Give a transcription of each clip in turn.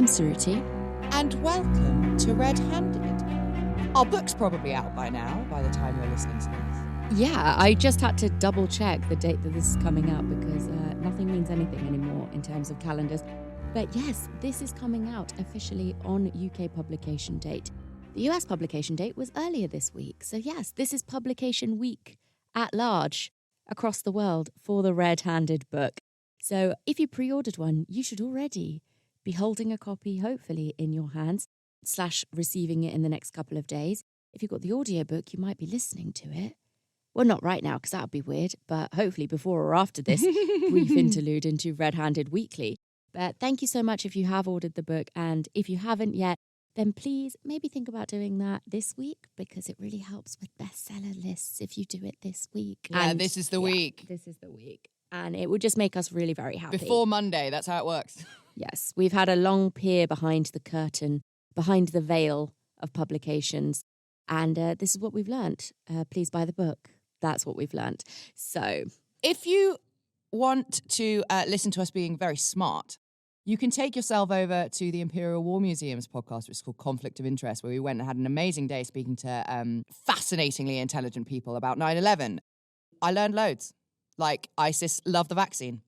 Suruti. And welcome to RedHanded. Our book's probably out by now, by the time you're listening to this. Yeah, I just had to double check the date that this is coming out because nothing means anything anymore in terms of calendars. But yes, this is coming out officially on UK publication date. The US publication date was earlier this week. So yes, this is publication week at large across the world for the Red-Handed book. So if you pre-ordered one, you should already be holding a copy, hopefully, in your hands, / receiving it in the next couple of days. If you've got the audiobook, you might be listening to it. Well, not right now, because that would be weird, but hopefully before or after this brief interlude into Red-Handed Weekly. But thank you so much if you have ordered the book, and if you haven't yet, then please maybe think about doing that this week, because it really helps with bestseller lists if you do it this week. Yeah, this is the week. This is the week. And it would just make us really very happy. Before Monday, that's how it works. Yes, we've had a long peer behind the curtain, behind the veil of publications, and this is what we've learnt. Please buy the book. That's what we've learnt. So if you want to listen to us being very smart, you can take yourself over to the Imperial War Museum's podcast, which is called Conflict of Interest, where we went and had an amazing day speaking to fascinatingly intelligent people about 9/11. I learned loads. Like ISIS loved the vaccine.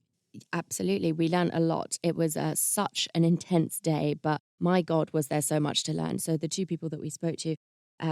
Absolutely. We learned a lot. It was such an intense day, but my God, was there so much to learn. So the two people that we spoke to,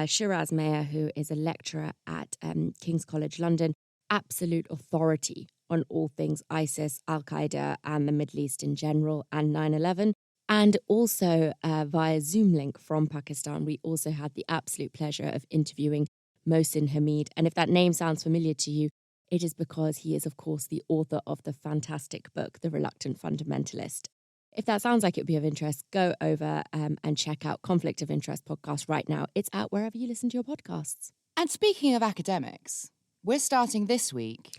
Shiraz Mayer, who is a lecturer at King's College London, absolute authority on all things ISIS, Al-Qaeda, and the Middle East in general, and 9/11. And also via Zoom link from Pakistan, we also had the absolute pleasure of interviewing Mohsin Hamid. And if that name sounds familiar to you, it is because he is, of course, the author of the fantastic book, The Reluctant Fundamentalist. If that sounds like it would be of interest, go over and check out Conflict of Interest podcast right now. It's out wherever you listen to your podcasts. And speaking of academics, we're starting this week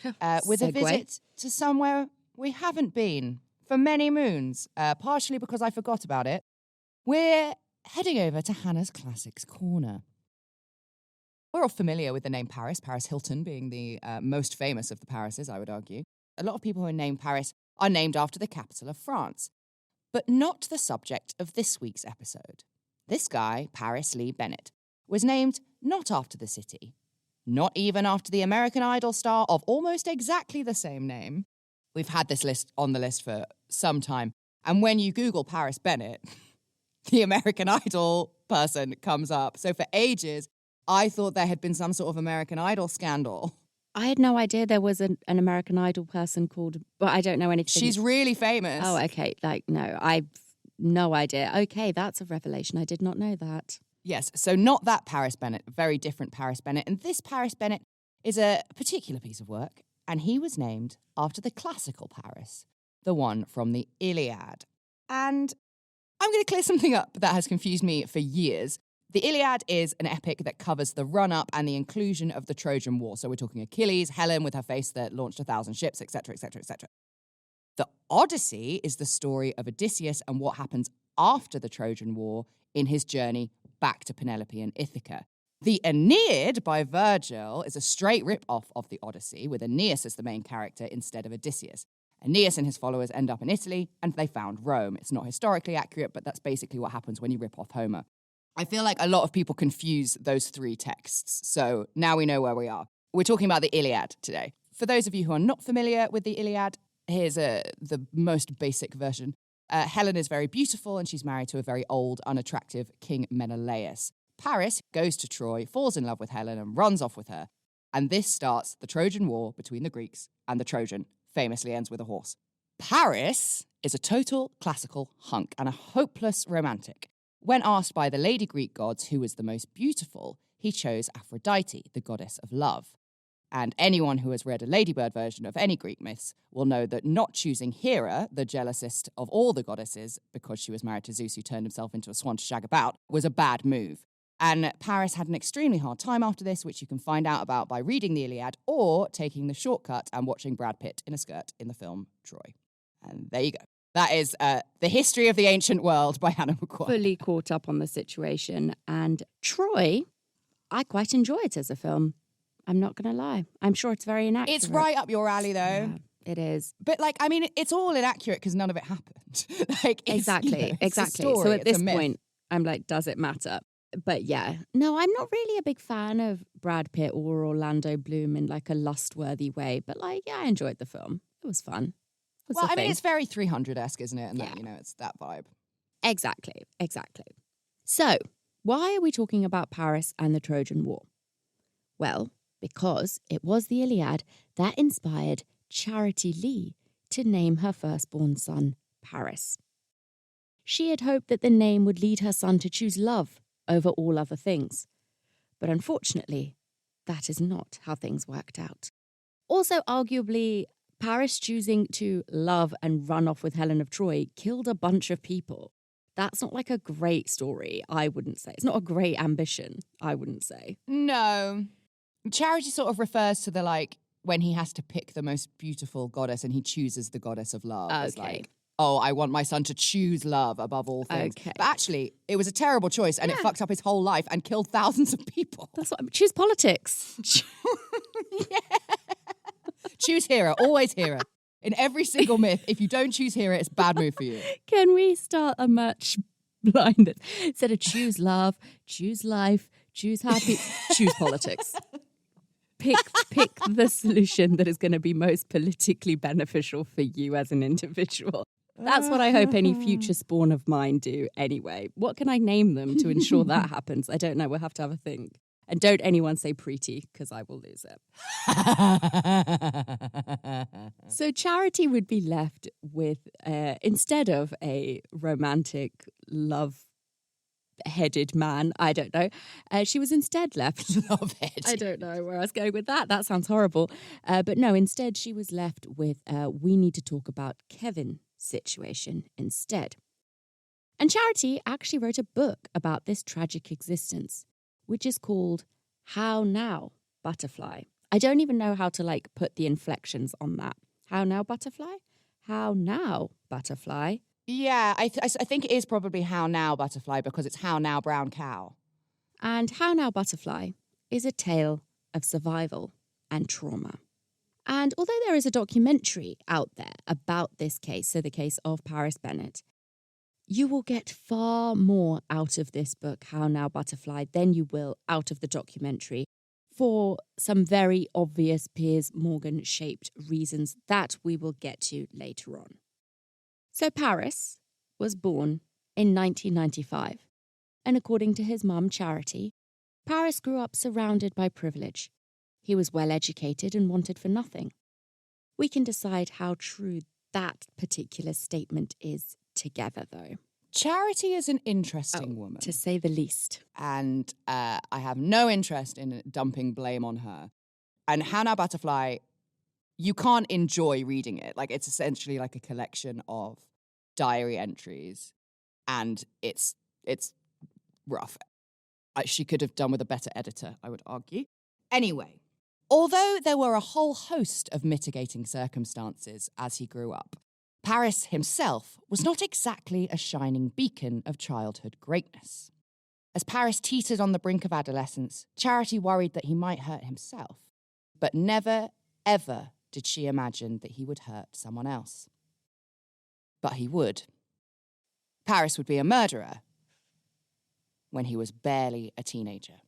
with a visit to somewhere we haven't been for many moons, partially because I forgot about it. We're heading over to Hannah's Classics Corner. We're all familiar with the name Paris, Paris Hilton being the most famous of the Parises, I would argue. A lot of people who are named Paris are named after the capital of France, but not the subject of this week's episode. This guy, Paris Lee Bennett, was named not after the city, not even after the American Idol star of almost exactly the same name. We've had this list on the list for some time, and when you Google Paris Bennett, the American Idol person comes up. So for ages, I thought there had been some sort of American Idol scandal. I had no idea there was an American Idol person called, but I don't know anything. She's really famous. Oh, okay. No, I've no idea. Okay, that's a revelation. I did not know that. Yes, so not that Paris Bennett, very different Paris Bennett. And this Paris Bennett is a particular piece of work, and he was named after the classical Paris, the one from the Iliad. And I'm going to clear something up that has confused me for years. The Iliad is an epic that covers the run-up and the inclusion of the Trojan War. So we're talking Achilles, Helen with her face that launched 1,000 ships, etc., etc., etc. The Odyssey is the story of Odysseus and what happens after the Trojan War in his journey back to Penelope and Ithaca. The Aeneid by Virgil is a straight rip-off of the Odyssey, with Aeneas as the main character instead of Odysseus. Aeneas and his followers end up in Italy, and they found Rome. It's not historically accurate, but that's basically what happens when you rip off Homer. I feel like a lot of people confuse those three texts, so now we know where we are. We're talking about the Iliad today. For those of you who are not familiar with the Iliad, here's the most basic version. Helen is very beautiful, and she's married to a very old, unattractive King Menelaus. Paris goes to Troy, falls in love with Helen, and runs off with her. And this starts the Trojan War between the Greeks and the Trojan, famously ends with a horse. Paris is a total classical hunk and a hopeless romantic. When asked by the Lady Greek gods who was the most beautiful, he chose Aphrodite, the goddess of love. And anyone who has read a ladybird version of any Greek myths will know that not choosing Hera, the jealousest of all the goddesses, because she was married to Zeus who turned himself into a swan to shag about, was a bad move. And Paris had an extremely hard time after this, which you can find out about by reading the Iliad or taking the shortcut and watching Brad Pitt in a skirt in the film Troy. And there you go. That is The History of the Ancient World by Hannah McQuarrie. Fully caught up on the situation. And Troy, I quite enjoy it as a film. I'm not going to lie. I'm sure it's very inaccurate. It's right up your alley, though. Yeah. It is. But, like, I mean, it's all inaccurate because none of it happened. Like, it's, Exactly, you know, it's a exactly. story, So at it's a this myth. point, I'm like, does it matter? But yeah, no, I'm not really a big fan of Brad Pitt or Orlando Bloom in like a lust-worthy way. But like, yeah, I enjoyed the film. It was fun. It was Well, a I mean, thing. it's very 300-esque, isn't it? And Yeah. that, you know, it's that vibe. Exactly. So, why are we talking about Paris and the Trojan War? Well, because it was the Iliad that inspired Charity Lee to name her firstborn son Paris. She had hoped that the name would lead her son to choose love over all other things. But unfortunately, that is not how things worked out. Also, arguably, Paris choosing to love and run off with Helen of Troy killed a bunch of people. That's not like a great story, I wouldn't say. It's not a great ambition, I wouldn't say. No. Charity sort of refers to the, like, when he has to pick the most beautiful goddess and he chooses the goddess of love. As Okay. like, oh, I want my son to choose love above all things. Okay. But actually, it was a terrible choice and it fucked up his whole life and killed thousands of people. That's what choose politics. Choose Hera, always Hera. In every single myth, if you don't choose Hera, it's a bad move for you. Can we start a match blind? Instead of choose love, choose life, choose happy, choose politics. Pick the solution that is going to be most politically beneficial for you as an individual. That's what I hope any future spawn of mine do anyway. What can I name them to ensure that happens? I don't know. We'll have to have a think. And don't anyone say Preeti, because I will lose it. So Charity would be left with, instead of a romantic, love-headed man, I don't know, she was instead left... Love-headed. I don't know where I was going with that. That sounds horrible. But no, instead she was left with, we need to talk about Kevin situation instead. And Charity actually wrote a book about this tragic existence, which is called How Now, Butterfly. I don't even know how to like put the inflections on that. How now, butterfly? How now, butterfly? Yeah, I think it is probably How Now, Butterfly, because it's How Now, Brown Cow. And How Now, Butterfly is a tale of survival and trauma. And although there is a documentary out there about this case, so the case of Paris Bennett, you will get far more out of this book, How Now, Butterfly, than you will out of the documentary for some very obvious Piers Morgan-shaped reasons that we will get to later on. So Paris was born in 1995, and according to his mum, Charity, Paris grew up surrounded by privilege. He was well educated and wanted for nothing. We can decide how true that particular statement is together, though. Charity is an interesting woman. To say the least. And I have no interest in dumping blame on her. And How Now Butterfly, you can't enjoy reading it. Like, it's essentially like a collection of diary entries. And it's rough. She could have done with a better editor, I would argue. Anyway, although there were a whole host of mitigating circumstances as he grew up, Paris himself was not exactly a shining beacon of childhood greatness. As Paris teetered on the brink of adolescence, Charity worried that he might hurt himself. But never, ever did she imagine that he would hurt someone else. But he would. Paris would be a murderer when he was barely a teenager.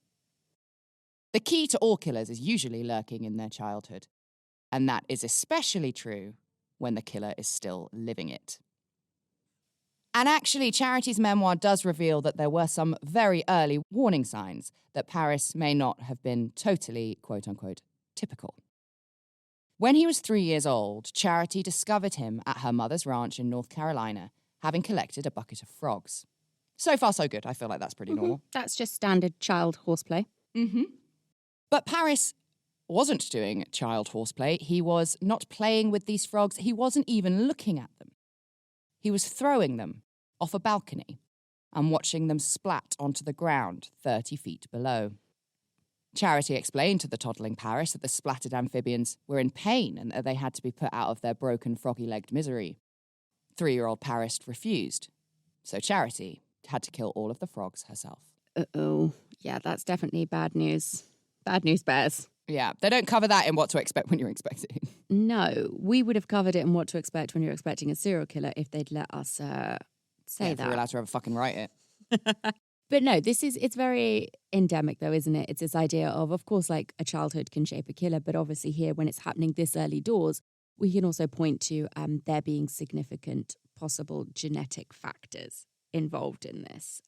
The key to all killers is usually lurking in their childhood, and that is especially true when the killer is still living it. And actually, Charity's memoir does reveal that there were some very early warning signs that Paris may not have been totally, quote-unquote, typical. When he was 3 years old, Charity discovered him at her mother's ranch in North Carolina, having collected a bucket of frogs. So far, so good. I feel like that's pretty normal. That's just standard child horseplay. Mm-hmm. But Paris wasn't doing child horseplay. He was not playing with these frogs. He wasn't even looking at them. He was throwing them off a balcony and watching them splat onto the ground 30 feet below. Charity explained to the toddling Paris that the splattered amphibians were in pain and that they had to be put out of their broken, froggy-legged misery. 3-year-old Paris refused, so Charity had to kill all of the frogs herself. Uh-oh. Yeah, that's definitely bad news. Bad news bears. Yeah, they don't cover that in What to Expect When You're Expecting. No, we would have covered it in What to Expect When You're Expecting a Serial Killer if they'd let us say If that. we were allowed to ever fucking write it. But no, it's very endemic though, isn't it? It's this idea of course, like a childhood can shape a killer, but obviously here when it's happening this early doors, we can also point to there being significant possible genetic factors involved in this,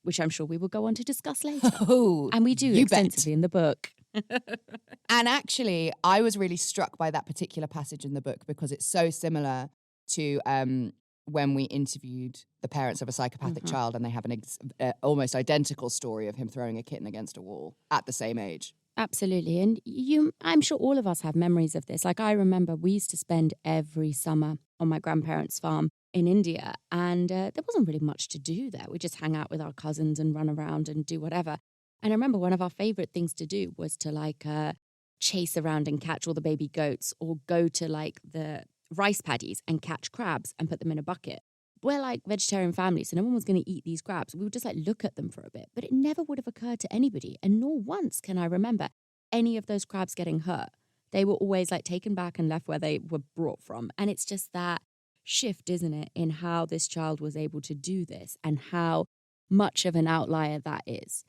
which I'm sure we will go on to discuss later. Oh, and we do extensively in the book. And actually, I was really struck by that particular passage in the book because it's so similar to when we interviewed the parents of a psychopathic child, and they have an almost identical story of him throwing a kitten against a wall at the same age. Absolutely. And I'm sure all of us have memories of this. Like I remember we used to spend every summer on my grandparents' farm in India, and there wasn't really much to do there. We just hang out with our cousins and run around and do whatever. And I remember one of our favorite things to do was to chase around and catch all the baby goats, or go to like the rice paddies and catch crabs and put them in a bucket. We're like vegetarian families, so no one was going to eat these crabs. We would just like look at them for a bit, but it never would have occurred to anybody. And nor once can I remember any of those crabs getting hurt. They were always like taken back and left where they were brought from. And it's just that shift, isn't it, in how this child was able to do this and how much of an outlier that is.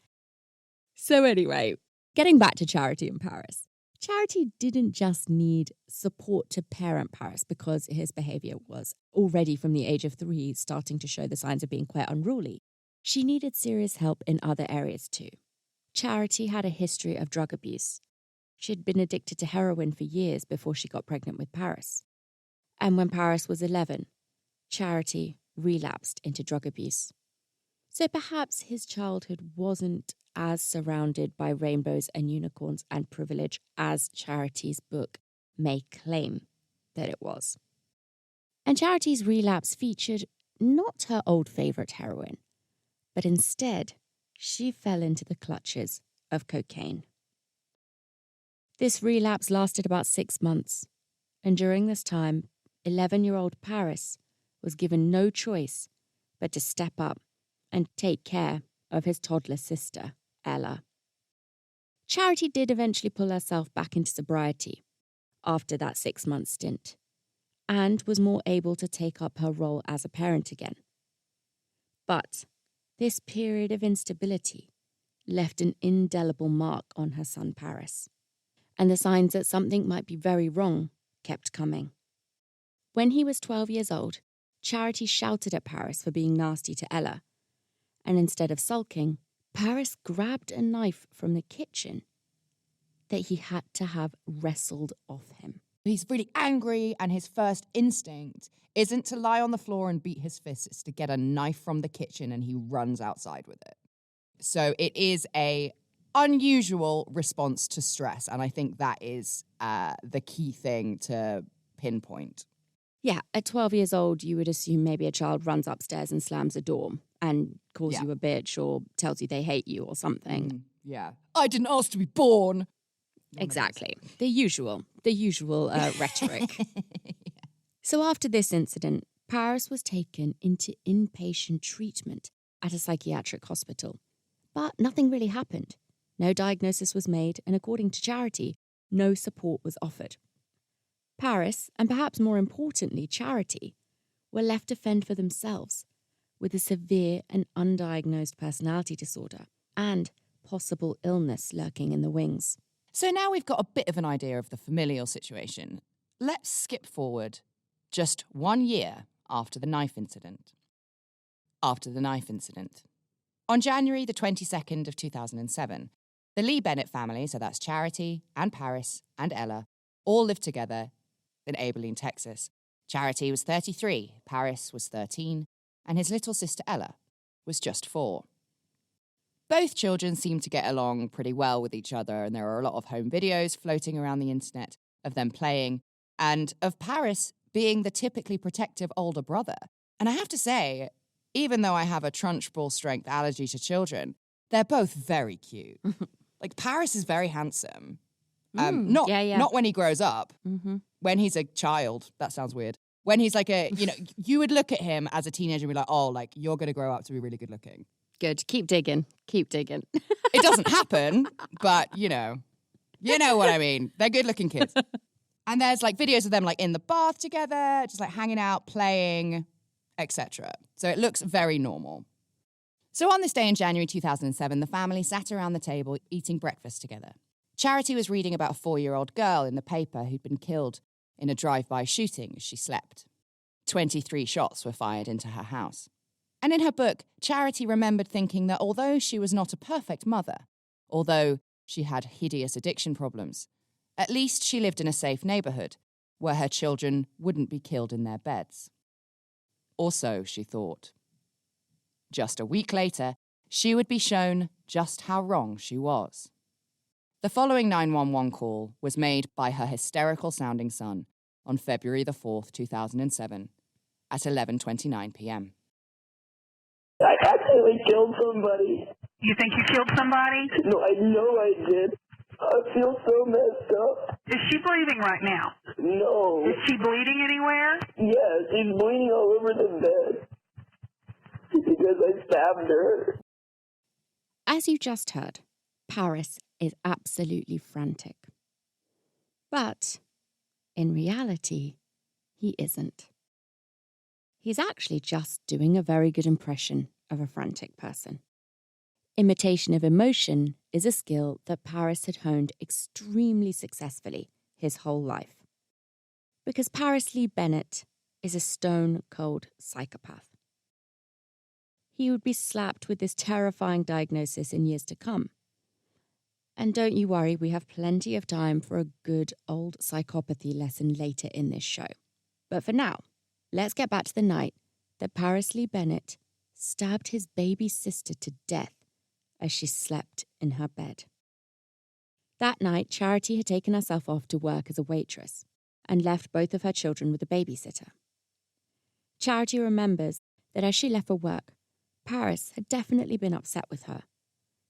So anyway, getting back to Charity in Paris. Charity didn't just need support to parent Paris because his behaviour was already from the age of 3 starting to show the signs of being quite unruly. She needed serious help in other areas too. Charity had a history of drug abuse. She had been addicted to heroin for years before she got pregnant with Paris. And when Paris was 11, Charity relapsed into drug abuse. So perhaps his childhood wasn't as surrounded by rainbows and unicorns and privilege as Charity's book may claim that it was. And Charity's relapse featured not her old favourite heroin, but instead she fell into the clutches of cocaine. This relapse lasted about 6 months, and during this time, 11-year-old Paris was given no choice but to step up and take care of his toddler sister, Ella. Charity did eventually pull herself back into sobriety after that 6-month stint, and was more able to take up her role as a parent again. But this period of instability left an indelible mark on her son Paris, and the signs that something might be very wrong kept coming. When he was 12 years old, Charity shouted at Paris for being nasty to Ella, and instead of sulking, Paris grabbed a knife from the kitchen that he had to have wrestled off him. He's really angry, and his first instinct isn't to lie on the floor and beat his fists. It's to get a knife from the kitchen, and he runs outside with it. So it is a unusual response to stress, and I think that is the key thing to pinpoint. Yeah, at 12 years old, you would assume maybe a child runs upstairs and slams a door and calls you a bitch or tells you they hate you or something. Yeah. I didn't ask to be born. Exactly. The usual rhetoric. So after this incident, Paris was taken into inpatient treatment at a psychiatric hospital. But nothing really happened. No diagnosis was made, and according to Charity, no support was offered. Paris, and perhaps more importantly, Charity, were left to fend for themselves with a severe and undiagnosed personality disorder and possible illness lurking in the wings. So now we've got a bit of an idea of the familial situation. Let's skip forward just 1 year after the knife incident. On January the 22nd of 2007, the Lee Bennett family, so that's Charity and Paris and Ella, all lived together in Abilene, Texas. Charity was 33, Paris was 13, and his little sister Ella was just 4. Both children seemed to get along pretty well with each other, and there are a lot of home videos floating around the internet of them playing, and of Paris being the typically protective older brother. And I have to say, even though I have a trunchbull strength allergy to children, they're both very cute. Like, Paris is very handsome. Not when he grows up. Mm-hmm. When he's a child, that sounds weird. When he's like you would look at him as a teenager and be like, oh, like, you're going to grow up to be really good looking. Good. Keep digging. It doesn't happen, but, You know what I mean. They're good-looking kids. And there's like videos of them like in the bath together, just like hanging out, playing, etc. So it looks very normal. So on this day in January 2007, the family sat around the table eating breakfast together. Charity was reading about a 4-year-old girl in the paper who'd been killed in a drive-by shooting as she slept. 23 shots were fired into her house. And in her book, Charity remembered thinking that although she was not a perfect mother, although she had hideous addiction problems, at least she lived in a safe neighbourhood where her children wouldn't be killed in their beds. Or so she thought. Just a week later, she would be shown just how wrong she was. The following 911 call was made by her hysterical-sounding son on February the 4th, 2007, at 11:29 p.m. I accidentally killed somebody. You think you killed somebody? No, I know I did. I feel so messed up. Is she breathing right now? No. Is she bleeding anywhere? Yes, she's bleeding all over the bed. Because I stabbed her. As you just heard, Paris is absolutely frantic. But in reality, he isn't. He's actually just doing a very good impression of a frantic person. Imitation of emotion is a skill that Paris had honed extremely successfully his whole life. Because Paris Lee Bennett is a stone-cold psychopath. He would be slapped with this terrifying diagnosis in years to come. And don't you worry, we have plenty of time for a good old psychopathy lesson later in this show. But for now, let's get back to the night that Paris Lee Bennett stabbed his baby sister to death as she slept in her bed. That night, Charity had taken herself off to work as a waitress and left both of her children with a babysitter. Charity remembers that as she left for work, Paris had definitely been upset with her.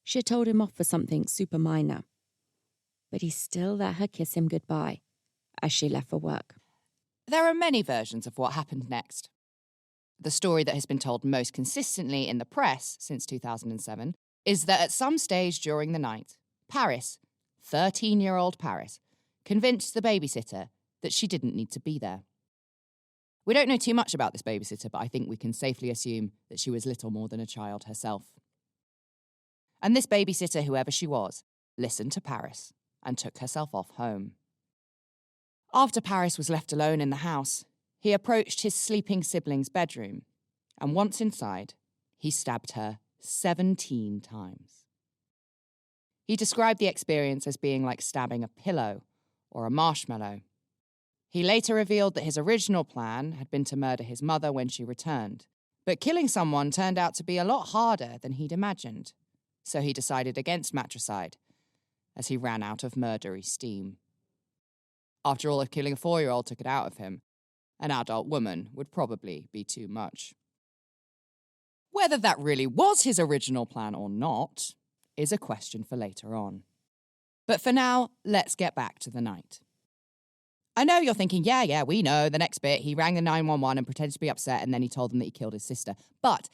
She had told him off for something super minor. But he still let her kiss him goodbye as she left for work. There are many versions of what happened next. The story that has been told most consistently in the press since 2007 is that at some stage during the night, Paris, 13-year-old Paris, convinced the babysitter that she didn't need to be there. We don't know too much about this babysitter, but I think we can safely assume that she was little more than a child herself. And this babysitter, whoever she was, listened to Paris and took herself off home. After Paris was left alone in the house, he approached his sleeping sibling's bedroom, and once inside, he stabbed her 17 times. He described the experience as being like stabbing a pillow or a marshmallow. He later revealed that his original plan had been to murder his mother when she returned, but killing someone turned out to be a lot harder than he'd imagined. So he decided against matricide, as he ran out of murdery steam. After all, if killing a 4-year-old took it out of him, an adult woman would probably be too much. Whether that really was his original plan or not is a question for later on. But for now, let's get back to the night. I know you're thinking, yeah, we know, the next bit, he rang the 911 and pretended to be upset and then he told them that he killed his sister. But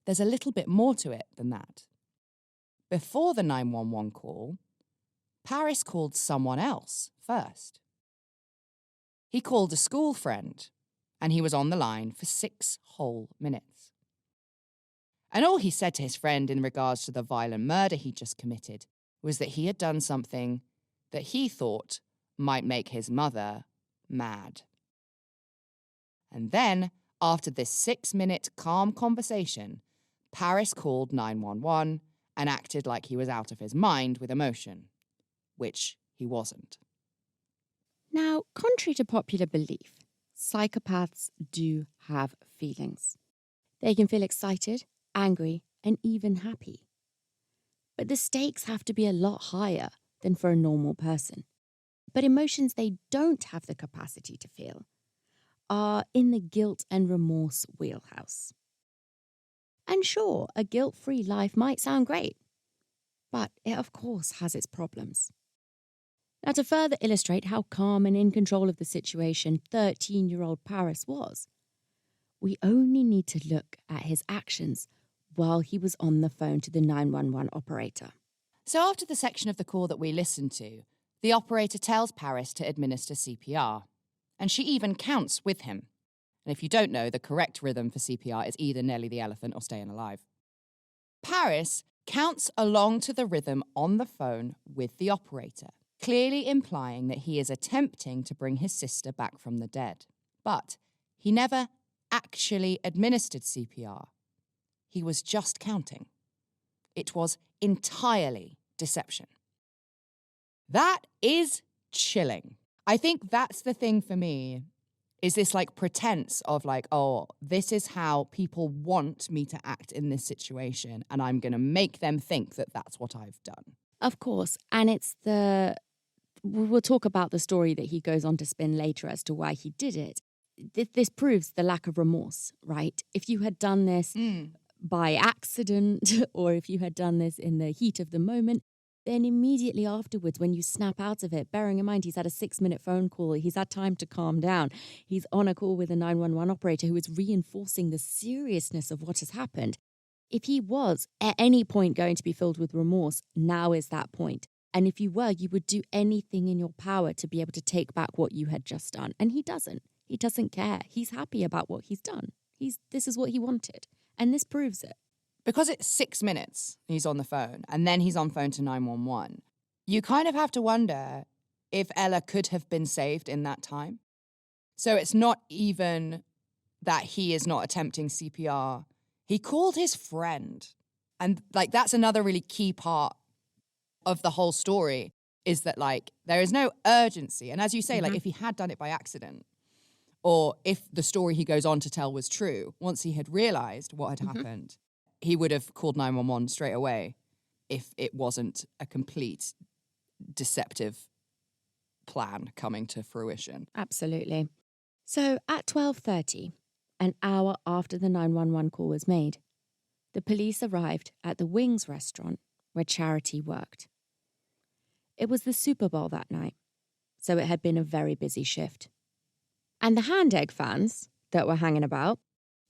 there's a little bit more to it than that. Before the 911 call, Paris called someone else first. He called a school friend, and he was on the line for 6 whole minutes. And all he said to his friend in regards to the violent murder he just committed was that he had done something that he thought might make his mother mad. And then, after this 6-minute calm conversation, Paris called 911 and acted like he was out of his mind with emotion, which he wasn't. Now, contrary to popular belief, psychopaths do have feelings. They can feel excited, angry, and even happy. But the stakes have to be a lot higher than for a normal person. But emotions they don't have the capacity to feel are in the guilt and remorse wheelhouse. And sure, a guilt-free life might sound great, but it of course has its problems. Now, to further illustrate how calm and in control of the situation 13-year-old Paris was, we only need to look at his actions while he was on the phone to the 911 operator. So after the section of the call that we listened to, The operator tells Paris to administer CPR, and she even counts with him. And if you don't know, the correct rhythm for CPR is either Nelly the Elephant or Staying Alive. Paris counts along to the rhythm on the phone with the operator, clearly implying that he is attempting to bring his sister back from the dead. But he never actually administered CPR. He was just counting. It was entirely deception. That is chilling. I think that's the thing for me, is this like pretense of like, oh, this is how people want me to act in this situation, and I'm going to make them think that that's what I've done. Of course. And it's we'll talk about the story that he goes on to spin later as to why he did it. This proves the lack of remorse, right? If you had done this by accident, or if you had done this in the heat of the moment, then immediately afterwards, when you snap out of it, bearing in mind he's had a 6-minute phone call, he's had time to calm down, he's on a call with a 911 operator who is reinforcing the seriousness of what has happened. If he was at any point going to be filled with remorse, now is that point. And if you were, you would do anything in your power to be able to take back what you had just done. And he doesn't. He doesn't care. He's happy about what he's done. This is what he wanted. And this proves it. Because it's 6 minutes he's on the phone, and then he's on phone to 911, you kind of have to wonder if Ella could have been saved in that time. So it's not even that he is not attempting CPR. He called his friend. And, like, that's another really key part of the whole story, is that, like, there is no urgency. And as you say, like, if he had done it by accident, or if the story he goes on to tell was true, once he had realised what had happened, he would have called 911 straight away if it wasn't a complete deceptive plan coming to fruition. Absolutely. So at 12:30, an hour after the 911 call was made, the police arrived at the Wings restaurant where Charity worked. It was the Super Bowl that night, so it had been a very busy shift. And the hand egg fans that were hanging about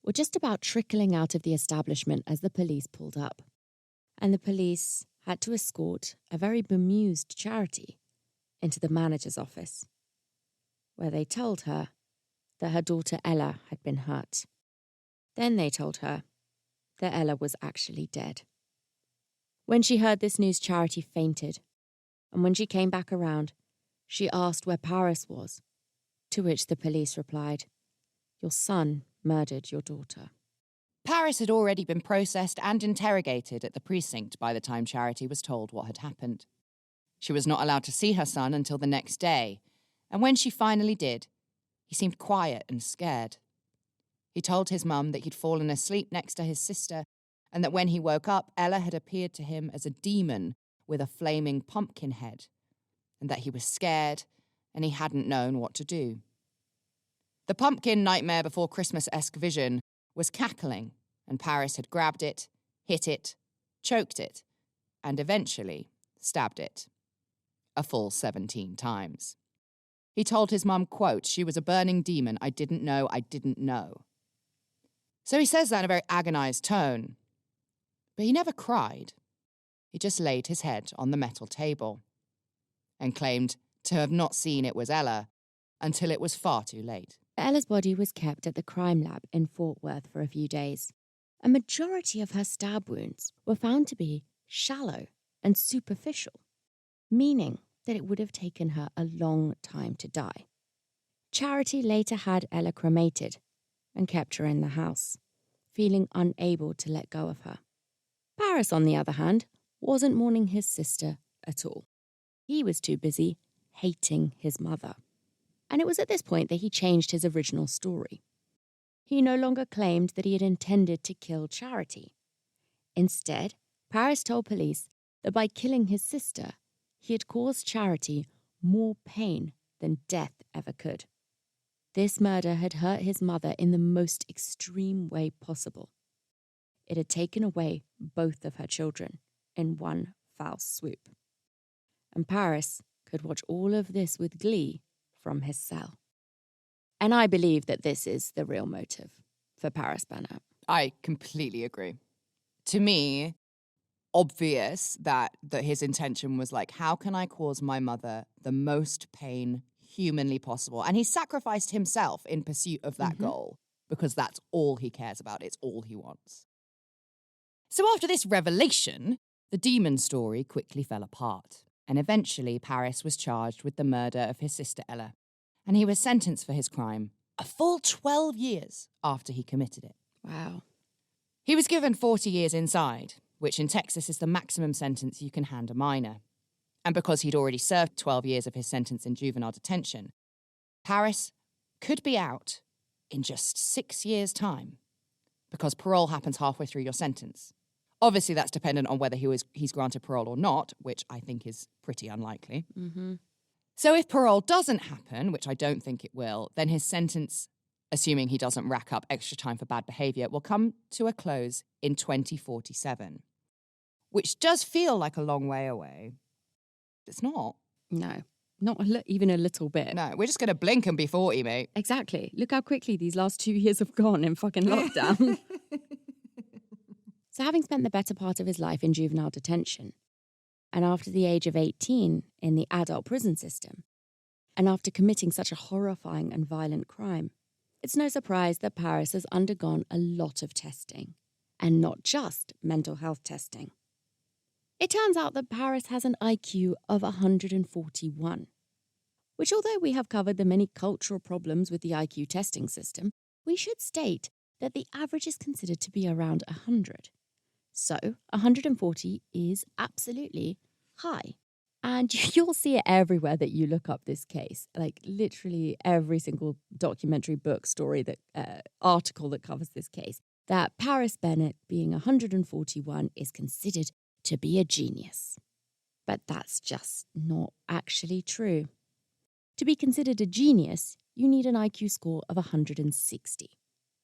were just about trickling out of the establishment as the police pulled up. And the police had to escort a very bemused Charity into the manager's office, where they told her that her daughter Ella had been hurt. Then they told her that Ella was actually dead. When she heard this news, Charity fainted, and when she came back around, she asked where Paris was, to which the police replied, "Your son murdered your daughter." Paris had already been processed and interrogated at the precinct by the time Charity was told what had happened. She was not allowed to see her son until the next day, and when she finally did, he seemed quiet and scared. He told his mum that he'd fallen asleep next to his sister, and that when he woke up, Ella had appeared to him as a demon with a flaming pumpkin head, and that he was scared and he hadn't known what to do. The pumpkin Nightmare Before Christmas-esque vision was cackling, and Paris had grabbed it, hit it, choked it, and eventually stabbed it. A full 17 times. He told his mum, quote, "She was a burning demon. I didn't know. So he says that in a very agonised tone. But he never cried. He just laid his head on the metal table and claimed to have not seen it was Ella until it was far too late. Ella's body was kept at the crime lab in Fort Worth for a few days. A majority of her stab wounds were found to be shallow and superficial, meaning that it would have taken her a long time to die. Charity later had Ella cremated and kept her in the house, feeling unable to let go of her. Paris, on the other hand, wasn't mourning his sister at all. He was too busy hating his mother. And it was at this point that he changed his original story. He no longer claimed that he had intended to kill Charity. Instead, Paris told police that by killing his sister, he had caused Charity more pain than death ever could. This murder had hurt his mother in the most extreme way possible. It had taken away both of her children in one foul swoop. And Paris could watch all of this with glee from his cell. And I believe that this is the real motive for Paris Bennett. I completely agree. To me, obvious that his intention was like, how can I cause my mother the most pain humanly possible? And he sacrificed himself in pursuit of that goal because that's all he cares about. It's all he wants. So after this revelation, the demon story quickly fell apart. And eventually, Paris was charged with the murder of his sister Ella. And he was sentenced for his crime a full 12 years after he committed it. Wow. He was given 40 years inside, which in Texas is the maximum sentence you can hand a minor. And because he'd already served 12 years of his sentence in juvenile detention, Paris could be out in just 6 years' time because parole happens halfway through your sentence. Obviously, that's dependent on whether he's granted parole or not, which I think is pretty unlikely. So if parole doesn't happen, which I don't think it will, then his sentence, assuming he doesn't rack up extra time for bad behaviour, will come to a close in 2047, which does feel like a long way away. It's not. No, not even a little bit. No, we're just going to blink and be 40, mate. Exactly. Look how quickly these last 2 years have gone in fucking lockdown. So having spent the better part of his life in juvenile detention, and after the age of 18 in the adult prison system, and after committing such a horrifying and violent crime, it's no surprise that Paris has undergone a lot of testing, and not just mental health testing. It turns out that Paris has an IQ of 141, which, although we have covered the many cultural problems with the IQ testing system, we should state that the average is considered to be around 100. So 140 is absolutely high. And you'll see it everywhere that you look up this case. Like literally every single documentary, book, story, article that covers this case. That Paris Bennett, being 141, is considered to be a genius. But that's just not actually true. To be considered a genius, you need an IQ score of 160.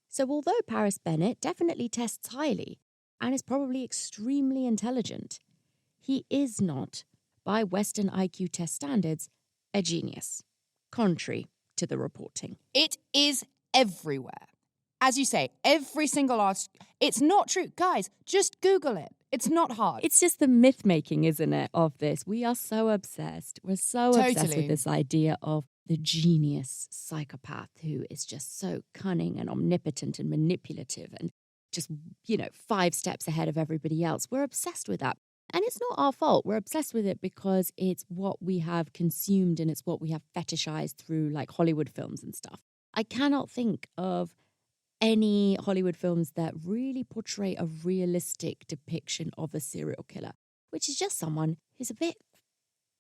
So although Paris Bennett definitely tests highly and is probably extremely intelligent, he is not, by Western IQ test standards, a genius, contrary to the reporting. It is everywhere. As you say, every single article. It's not true. Guys, just Google it. It's not hard. It's just the myth-making, isn't it, of this? We are so obsessed. We're so obsessed with this idea of the genius psychopath who is just so cunning and omnipotent and manipulative and just, 5 steps ahead of everybody else. We're obsessed with that. And it's not our fault. We're obsessed with it because it's what we have consumed and it's what we have fetishized through like Hollywood films and stuff. I cannot think of any Hollywood films that really portray a realistic depiction of a serial killer, which is just someone who's a bit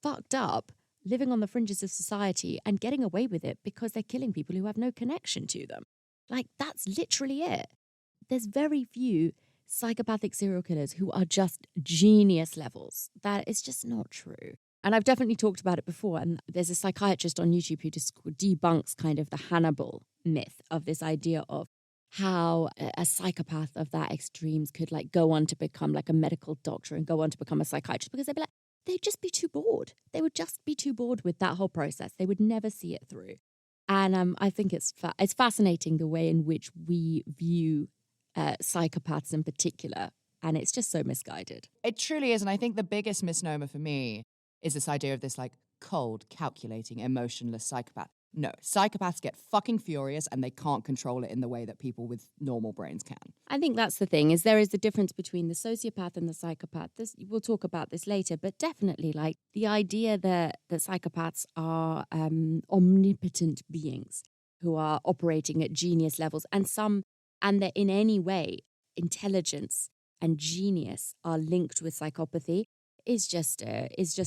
fucked up, living on the fringes of society and getting away with it because they're killing people who have no connection to them. Like, that's literally it. There's very few psychopathic serial killers who are just genius levels. That is just not true. And I've definitely talked about it before, and there's a psychiatrist on YouTube who debunks kind of the Hannibal myth of this idea of how a psychopath of that extremes could like go on to become like a medical doctor and go on to become a psychiatrist because they'd just be too bored. They would just be too bored with that whole process. They would never see it through. And I think it's fascinating the way in which we view psychopaths in particular, and it's just so misguided. It truly is, and I think the biggest misnomer for me is this idea of this like cold, calculating, emotionless psychopath. No, psychopaths get fucking furious and they can't control it in the way that people with normal brains can. I think that's the thing, is there is the difference between the sociopath and the psychopath. We'll talk about this later, but definitely like the idea that psychopaths are omnipotent beings who are operating at genius levels and that in any way intelligence and genius are linked with psychopathy is just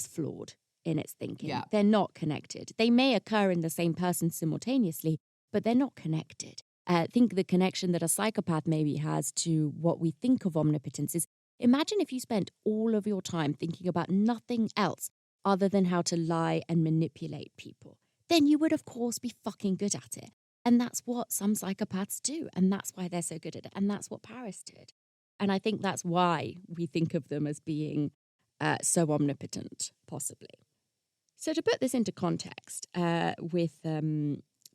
flawed in its thinking. Yeah. They're not connected. They may occur in the same person simultaneously, but they're not connected. I think the connection that a psychopath maybe has to what we think of omnipotence is, imagine if you spent all of your time thinking about nothing else other than how to lie and manipulate people. Then you would, of course, be fucking good at it. And that's what some psychopaths do. And that's why they're so good at it. And that's what Paris did. And I think that's why we think of them as being so omnipotent, possibly. So to put this into context, with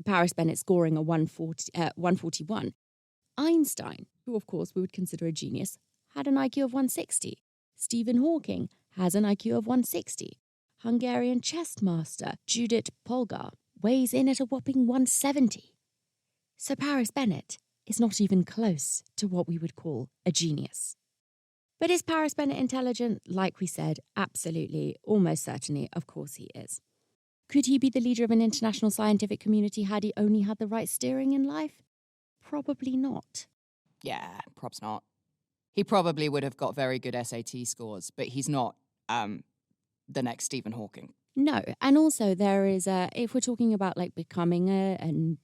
Paris Bennett scoring a 141, Einstein, who of course we would consider a genius, had an IQ of 160. Stephen Hawking has an IQ of 160. Hungarian chess master Judith Polgar weighs in at a whopping 170. So Paris Bennett is not even close to what we would call a genius. But is Paris Bennett intelligent? Like we said, absolutely, almost certainly, of course he is. Could he be the leader of an international scientific community had he only had the right steering in life? Probably not. Yeah, props not. He probably would have got very good SAT scores, but he's not the next Stephen Hawking. No, and also there is if we're talking about like becoming a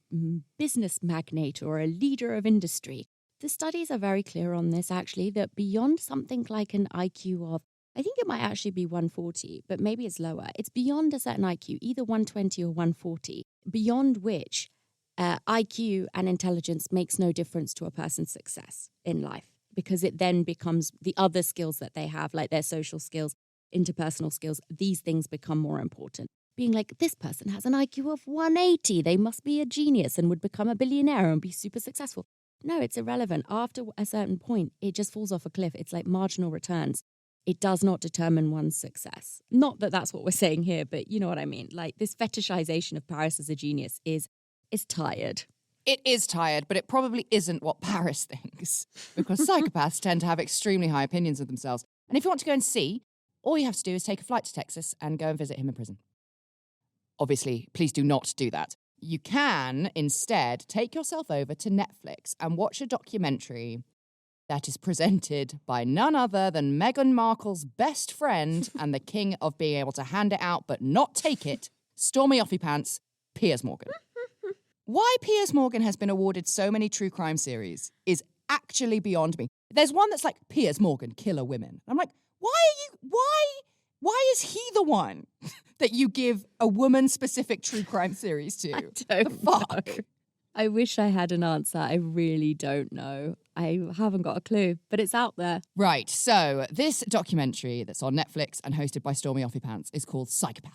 business magnate or a leader of industry, the studies are very clear on this actually, that beyond something like an IQ of, I think it might actually be 140, but maybe it's lower. It's beyond a certain IQ, either 120 or 140, beyond which IQ and intelligence makes no difference to a person's success in life, because it then becomes the other skills that they have, like their social skills, interpersonal skills, these things become more important. Being like, this person has an IQ of 180, they must be a genius and would become a billionaire and be super successful. No, it's irrelevant. After a certain point, it just falls off a cliff. It's like marginal returns. It does not determine one's success. Not that that's what we're saying here, but you know what I mean. Like this fetishization of Paris as a genius is tired. It is tired, but it probably isn't what Paris thinks, because psychopaths tend to have extremely high opinions of themselves. And if you want to go and see, all you have to do is take a flight to Texas and go and visit him in prison. Obviously, please do not do that. You can instead take yourself over to Netflix and watch a documentary that is presented by none other than Meghan Markle's best friend and the king of being able to hand it out but not take it, Stormy Offy Pants, Piers Morgan. Why Piers Morgan has been awarded so many true crime series is actually beyond me. There's one that's like, Piers Morgan, Killer Women. I'm like, why is he the one that you give a woman-specific true crime series to? I don't know. I wish I had an answer. I really don't know. I haven't got a clue, but it's out there. Right, so this documentary that's on Netflix and hosted by Stormy Offy Pants is called Psychopath.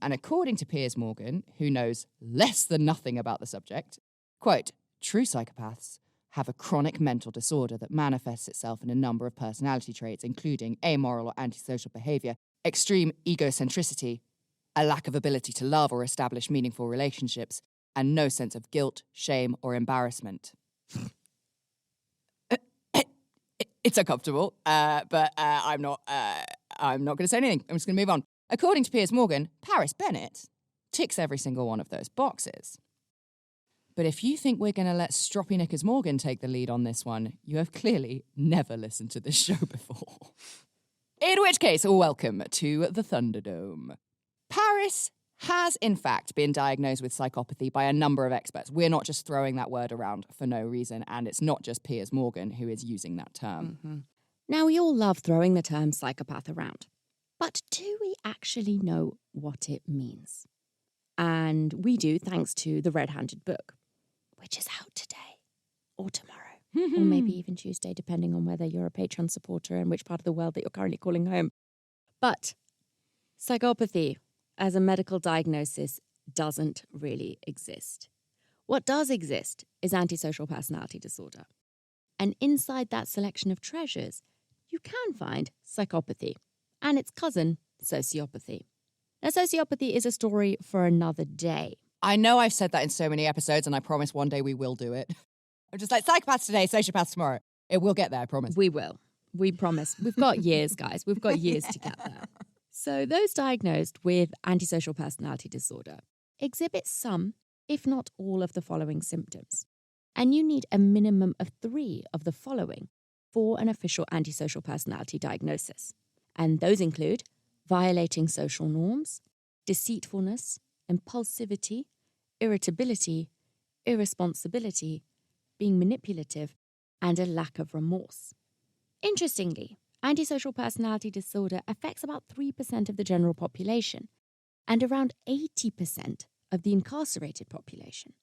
And according to Piers Morgan, who knows less than nothing about the subject, quote, true psychopaths have a chronic mental disorder that manifests itself in a number of personality traits, including amoral or antisocial behavior, extreme egocentricity, a lack of ability to love or establish meaningful relationships, and no sense of guilt, shame, or embarrassment. It's uncomfortable, but I'm not going to say anything. I'm just going to move on. According to Piers Morgan, Paris Bennett ticks every single one of those boxes. But if you think we're going to let Stroppy Knickers Morgan take the lead on this one, you have clearly never listened to this show before. In which case, welcome to the Thunderdome. Paris has, in fact, been diagnosed with psychopathy by a number of experts. We're not just throwing that word around for no reason, and it's not just Piers Morgan who is using that term. Mm-hmm. Now, we all love throwing the term psychopath around. But do we actually know what it means? And we do, thanks to the RedHanded book, which is out today or tomorrow, or maybe even Tuesday, depending on whether you're a Patron supporter and which part of the world that you're currently calling home. But psychopathy as a medical diagnosis doesn't really exist. What does exist is antisocial personality disorder. And inside that selection of treasures, you can find psychopathy and its cousin, sociopathy. Now, sociopathy is a story for another day. I know I've said that in so many episodes, and I promise one day we will do it. I'm just like, psychopaths today, sociopaths tomorrow. It will get there, I promise. We will. We promise. We've got years, guys. We've got years to get there. So those diagnosed with antisocial personality disorder exhibit some, if not all, of the following symptoms. And you need a minimum of 3 of the following for an official antisocial personality diagnosis. And those include violating social norms, deceitfulness, impulsivity, irritability, irresponsibility, being manipulative, and a lack of remorse. Interestingly, antisocial personality disorder affects about 3% of the general population and around 80% of the incarcerated population.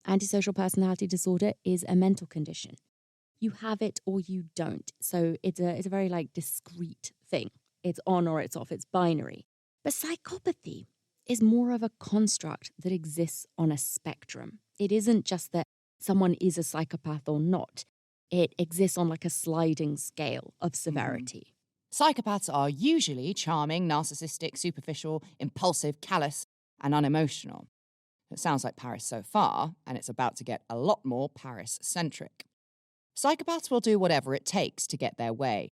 Antisocial personality disorder is a mental condition. You have it or you don't. So it's a very discrete thing. It's on or it's off. It's binary. But psychopathy is more of a construct that exists on a spectrum. It isn't just that someone is a psychopath or not. It exists on a sliding scale of severity. Psychopaths are usually charming, narcissistic, superficial, impulsive, callous, and unemotional. It sounds like Paris so far, and it's about to get a lot more Paris-centric. Psychopaths will do whatever it takes to get their way,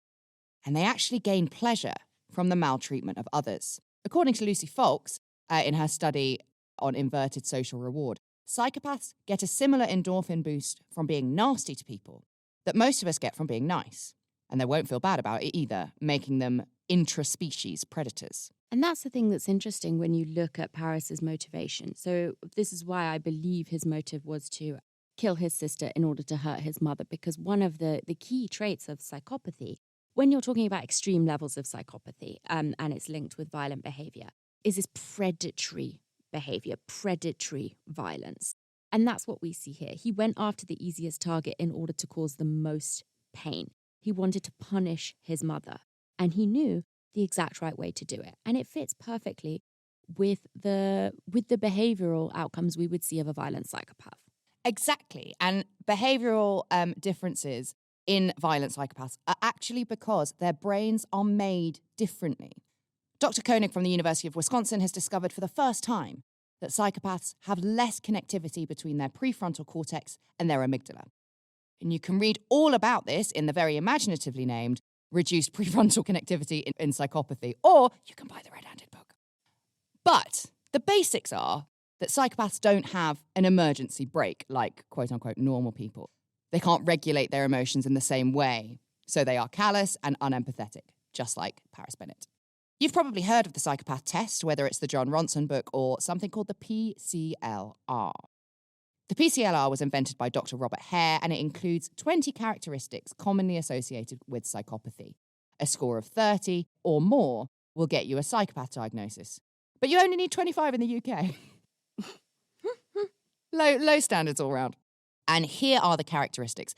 and they actually gain pleasure from the maltreatment of others. According to Lucy Foulkes, in her study on inverted social reward, psychopaths get a similar endorphin boost from being nasty to people that most of us get from being nice. And they won't feel bad about it either, making them intraspecies predators. And that's the thing that's interesting when you look at Paris's motivation. So this is why I believe his motive was to kill his sister in order to hurt his mother, because one of the key traits of psychopathy, when you're talking about extreme levels of psychopathy, and it's linked with violent behavior, is this predatory behavior, predatory violence. And that's what we see here. He went after the easiest target in order to cause the most pain. He wanted to punish his mother, and he knew the exact right way to do it. And it fits perfectly with the behavioral outcomes we would see of a violent psychopath. Exactly. And behavioural differences in violent psychopaths are actually because their brains are made differently. Dr. Koenig from the University of Wisconsin has discovered for the first time that psychopaths have less connectivity between their prefrontal cortex and their amygdala. And you can read all about this in the very imaginatively named Reduced Prefrontal Connectivity in Psychopathy, or you can buy the Red-Handed book. But the basics are that psychopaths don't have an emergency brake like quote-unquote normal people. They can't regulate their emotions in the same way, so they are callous and unempathetic, just like Paris Bennett. You've probably heard of the psychopath test, whether it's the John Ronson book or something called the PCLR. The PCLR was invented by Dr. Robert Hare, and it includes 20 characteristics commonly associated with psychopathy. A score of 30 or more will get you a psychopath diagnosis. But you only need 25 in the UK. Low standards all round. And here are the characteristics.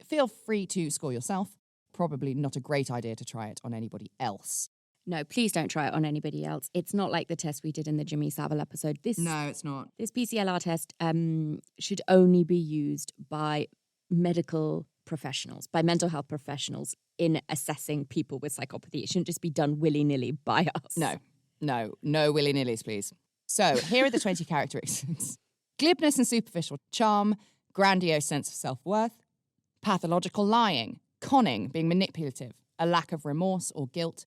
Feel free to score yourself. Probably not a great idea to try it on anybody else. No, please don't try it on anybody else. It's not like the test we did in the Jimmy Savile episode. No, it's not. This PCLR test should only be used by medical professionals, by mental health professionals in assessing people with psychopathy. It shouldn't just be done willy-nilly by us. No willy-nillys, please. So here are the 20 characteristics. Glibness and superficial charm, grandiose sense of self-worth, pathological lying, conning, being manipulative, a lack of remorse or guilt,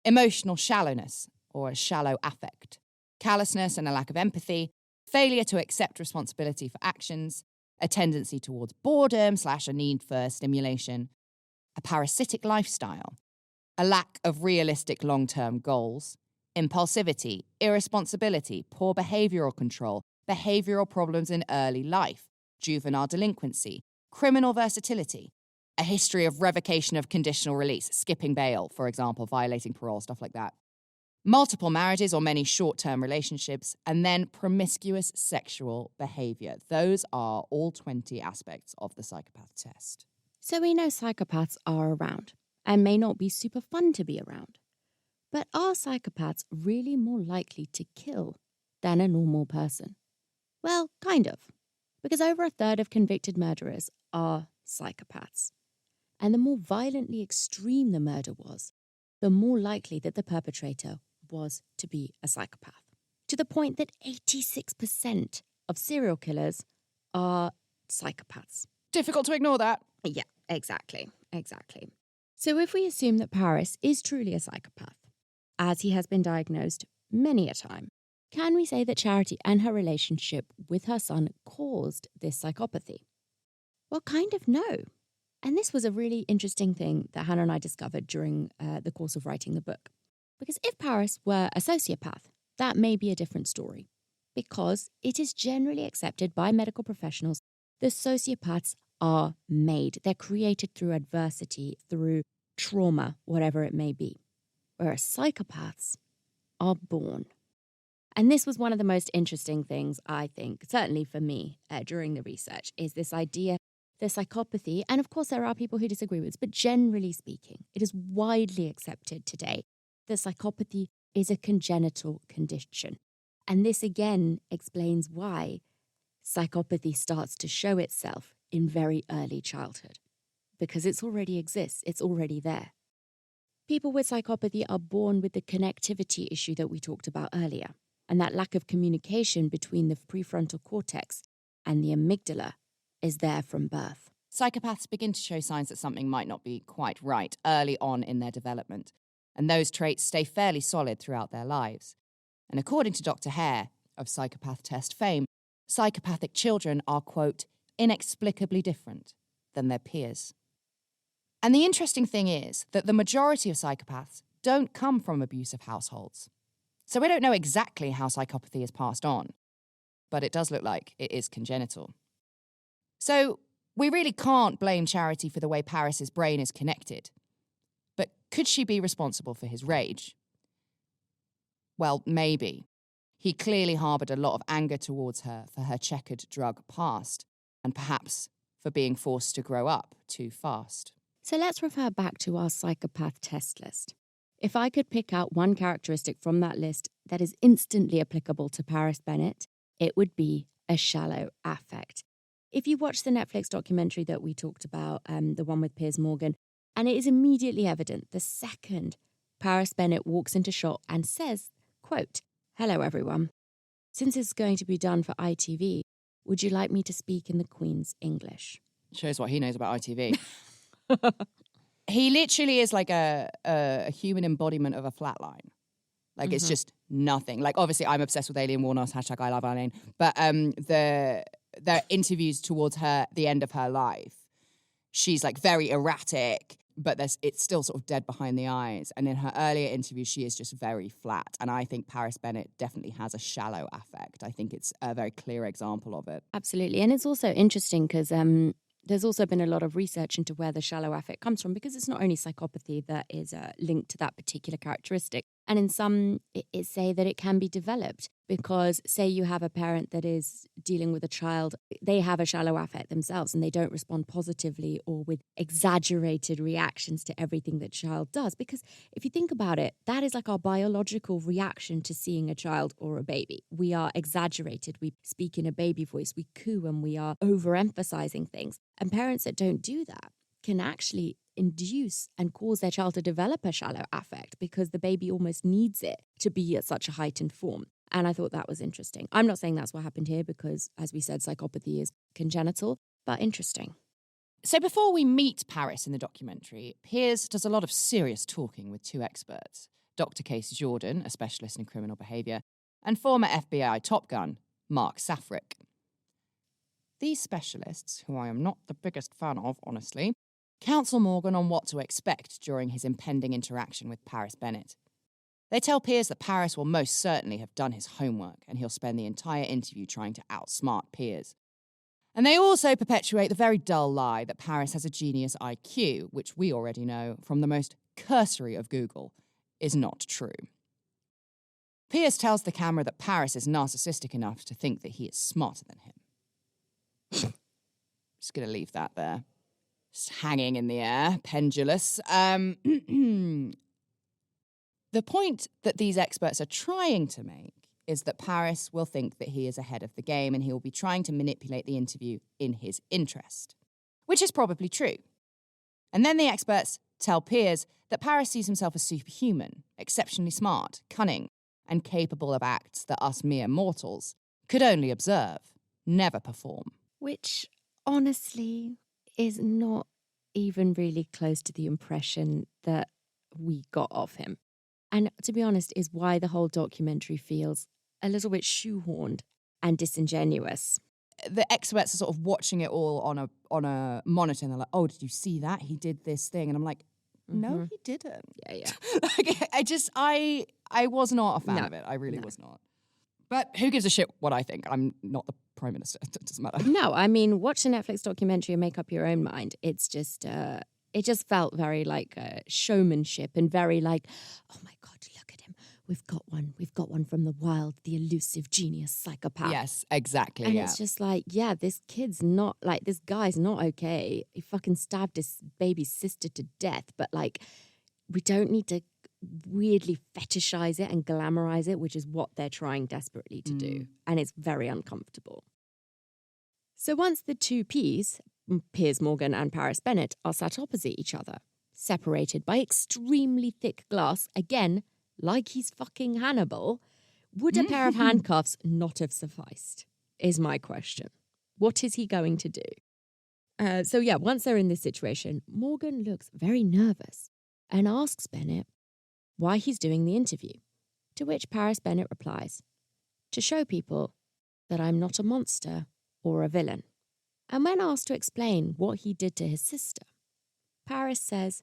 emotional shallowness, or a shallow affect, callousness and a lack of empathy, failure to accept responsibility for actions, a tendency towards boredom / a need for stimulation, a parasitic lifestyle, a lack of realistic long-term goals, impulsivity, irresponsibility, poor behavioural control, behavioural problems in early life, juvenile delinquency, criminal versatility, a history of revocation of conditional release, skipping bail, for example, violating parole, stuff like that. Multiple marriages or many short-term relationships, and then promiscuous sexual behaviour. Those are all 20 aspects of the psychopath test. So we know psychopaths are around and may not be super fun to be around. But are psychopaths really more likely to kill than a normal person? Well, kind of. Because over a third of convicted murderers are psychopaths. And the more violently extreme the murder was, the more likely that the perpetrator was to be a psychopath. To the point that 86% of serial killers are psychopaths. Difficult to ignore that. Yeah, exactly. So if we assume that Paris is truly a psychopath, as he has been diagnosed many a time, can we say that Charity and her relationship with her son caused this psychopathy? Well, kind of no. And this was a really interesting thing that Hannah and I discovered during the course of writing the book. Because if Paris were a sociopath, that may be a different story. Because it is generally accepted by medical professionals that sociopaths are made. They're created through adversity, through trauma, whatever it may be. Whereas psychopaths are born. And this was one of the most interesting things, I think, certainly for me during the research, is this idea that psychopathy, and of course there are people who disagree with this, but generally speaking, it is widely accepted today that psychopathy is a congenital condition. And this again explains why psychopathy starts to show itself in very early childhood. Because it already exists, it's already there. People with psychopathy are born with the connectivity issue that we talked about earlier, and that lack of communication between the prefrontal cortex and the amygdala is there from birth. Psychopaths begin to show signs that something might not be quite right early on in their development, and those traits stay fairly solid throughout their lives. And according to Dr. Hare of psychopath test fame, psychopathic children are, quote, inexplicably different than their peers. And the interesting thing is that the majority of psychopaths don't come from abusive households. So we don't know exactly how psychopathy is passed on, but it does look like it is congenital. So we really can't blame Charity for the way Paris's brain is connected. But could she be responsible for his rage? Well, maybe. He clearly harboured a lot of anger towards her for her checkered drug past, and perhaps for being forced to grow up too fast. So let's refer back to our psychopath test list. If I could pick out one characteristic from that list that is instantly applicable to Paris Bennett, it would be a shallow affect. If you watch the Netflix documentary that we talked about, the one with Piers Morgan, and it is immediately evident the second Paris Bennett walks into shot and says, quote, "Hello everyone. Since it's going to be done for ITV, would you like me to speak in the Queen's English?" Shows what he knows about ITV. He literally is like a human embodiment of a flatline. Like, it's just nothing. Like, obviously, I'm obsessed with Aileen Wuornos, # I love Aileen. But the interviews towards her, the end of her life, she's like very erratic, but it's still sort of dead behind the eyes. And in her earlier interviews, she is just very flat. And I think Paris Bennett definitely has a shallow affect. I think it's a very clear example of it. Absolutely. And it's also interesting because there's also been a lot of research into where the shallow affect comes from, because it's not only psychopathy that is linked to that particular characteristic. And in some, it say that it can be developed because, say you have a parent that is dealing with a child, they have a shallow affect themselves and they don't respond positively or with exaggerated reactions to everything that child does. Because if you think about it, that is like our biological reaction to seeing a child or a baby. We are exaggerated. We speak in a baby voice. We coo and we are overemphasizing things. And parents that don't do that can actually induce and cause their child to develop a shallow affect because the baby almost needs it to be at such a heightened form. And I thought that was interesting. I'm not saying that's what happened here because, as we said, psychopathy is congenital, but interesting. So before we meet Paris in the documentary, Piers does a lot of serious talking with two experts, Dr. Casey Jordan, a specialist in criminal behaviour, and former FBI Top Gun, Mark Safrick. These specialists, who I am not the biggest fan of, honestly, counsel Morgan on what to expect during his impending interaction with Paris Bennett. They tell Piers that Paris will most certainly have done his homework and he'll spend the entire interview trying to outsmart Piers. And they also perpetuate the very dull lie that Paris has a genius IQ, which we already know from the most cursory of Google is not true. Piers tells the camera that Paris is narcissistic enough to think that he is smarter than him. Just going to leave that there. Just hanging in the air, pendulous. The point that these experts are trying to make is that Paris will think that he is ahead of the game and he will be trying to manipulate the interview in his interest, which is probably true. And then the experts tell Piers that Paris sees himself as superhuman, exceptionally smart, cunning, and capable of acts that us mere mortals could only observe, never perform. Which, honestly, is not even really close to the impression that we got of him. And to be honest, is why the whole documentary feels a little bit shoehorned and disingenuous. The experts are sort of watching it all on a monitor and they're like, oh, did you see that? He did this thing. And I'm like, no, he didn't. Yeah. I was not a fan of it. I really was not. But who gives a shit what I think? I'm not the Prime Minister. It doesn't matter. No, I mean, watch a Netflix documentary and make up your own mind. It's just, it just felt very like showmanship and very like, oh my God, look at him. We've got one from the wild, the elusive genius psychopath. Yes, exactly. And it's just like, yeah, this guy's not okay. He fucking stabbed his baby sister to death. But like, we don't need to weirdly fetishize it and glamorize it, which is what they're trying desperately to do. And it's very uncomfortable. So once the two Ps, Piers Morgan and Paris Bennett, are sat opposite each other, separated by extremely thick glass, again, like he's fucking Hannibal, would a pair of handcuffs not have sufficed, is my question. What is he going to do? Once they're in this situation, Morgan looks very nervous and asks Bennett why he's doing the interview, to which Paris Bennett replies, to show people that I'm not a monster or a villain. And when asked to explain what he did to his sister, Paris says,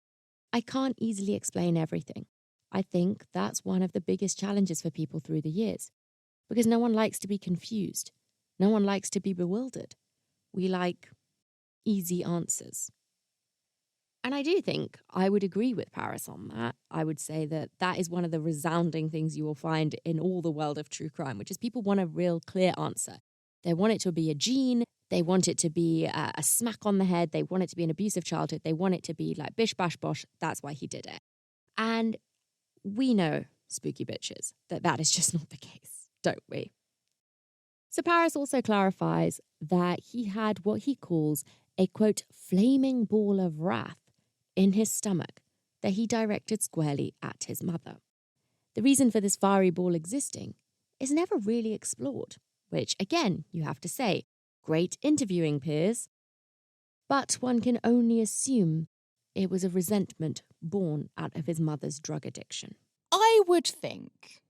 I can't easily explain everything. I think that's one of the biggest challenges for people through the years, because no one likes to be confused. No one likes to be bewildered. We like easy answers. And I do think I would agree with Paris on that. I would say that that is one of the resounding things you will find in all the world of true crime, which is people want a real clear answer. They want it to be a gene. They want it to be a smack on the head. They want it to be an abusive childhood. They want it to be like bish, bash, bosh. That's why he did it. And we know, spooky bitches, that that is just not the case, don't we? So Paris also clarifies that he had what he calls a, quote, flaming ball of wrath in his stomach that he directed squarely at his mother. The reason for this fiery ball existing is never really explored, which, again, you have to say, great interviewing, Piers. But one can only assume it was a resentment born out of his mother's drug addiction. I would think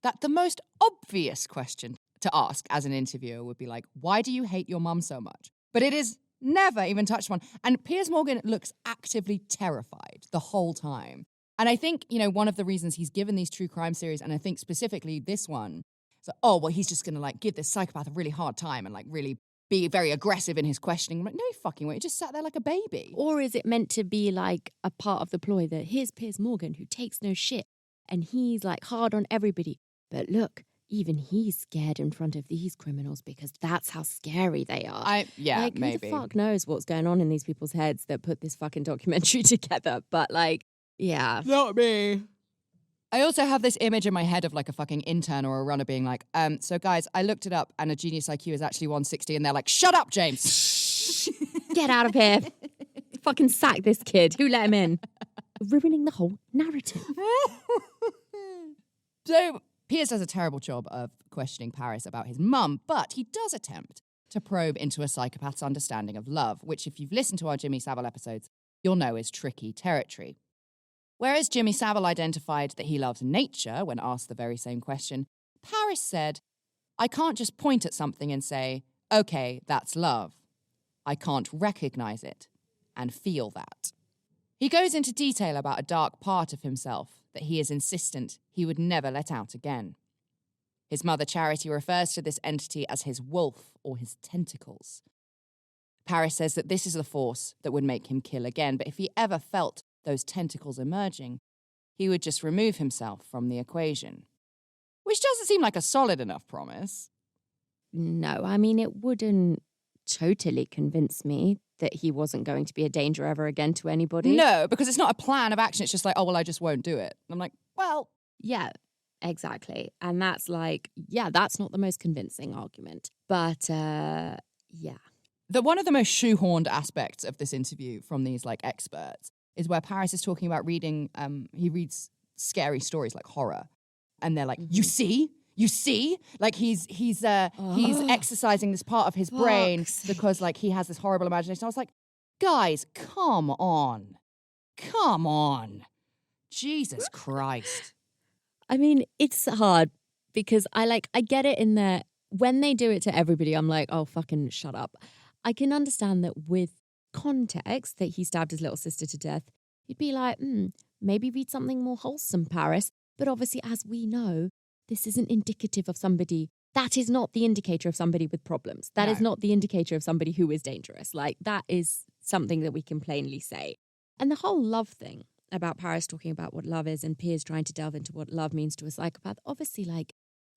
that the most obvious question to ask as an interviewer would be like, why do you hate your mum so much? But it is never even touched on. And Piers Morgan looks actively terrified the whole time. And I think, one of the reasons he's given these true crime series, and I think specifically this one, so, he's just going to give this psychopath a really hard time and really be very aggressive in his questioning. I'm like, no fucking way. He just sat there like a baby. Or is it meant to be like a part of the ploy that here's Piers Morgan who takes no shit and he's hard on everybody. But look, even he's scared in front of these criminals because that's how scary they are. Maybe. Who the fuck knows what's going on in these people's heads that put this fucking documentary together? But yeah. Not me. I also have this image in my head of a fucking intern or a runner being like, so guys, I looked it up and a genius IQ is actually 160 and they're like, shut up, James. Get out of here. Fucking sack this kid. Who let him in? Ruining the whole narrative. So Piers does a terrible job of questioning Paris about his mum, but he does attempt to probe into a psychopath's understanding of love, which if you've listened to our Jimmy Savile episodes, you'll know is tricky territory. Whereas Jimmy Savile identified that he loves nature when asked the very same question, Paris said, I can't just point at something and say, okay, that's love. I can't recognize it and feel that. He goes into detail about a dark part of himself that he is insistent he would never let out again. His mother Charity refers to this entity as his wolf or his tentacles. Paris says that this is the force that would make him kill again, but if he ever felt those tentacles emerging, he would just remove himself from the equation. Which doesn't seem like a solid enough promise. No, I mean, it wouldn't totally convince me that he wasn't going to be a danger ever again to anybody. No, because it's not a plan of action. It's just I just won't do it. I'm like, well... Yeah, exactly. And that's that's not the most convincing argument. But, yeah. One of the most shoehorned aspects of this interview from these, experts is where Paris is talking about reading, he reads scary stories like horror. And they're like, you see? You see? He's exercising this part of his brain because he has this horrible imagination. I was like, guys, come on. Come on. Jesus Christ. I mean, it's hard because I get it in that when they do it to everybody, I'm like, oh, fucking shut up. I can understand that with context that he stabbed his little sister to death, you'd be like, maybe read something more wholesome, Paris. But obviously, as we know, this isn't indicative of somebody. That is not the indicator of somebody with problems. That is not the indicator of somebody who is dangerous. That is something that we can plainly say. And the whole love thing about Paris talking about what love is and Piers trying to delve into what love means to a psychopath, obviously,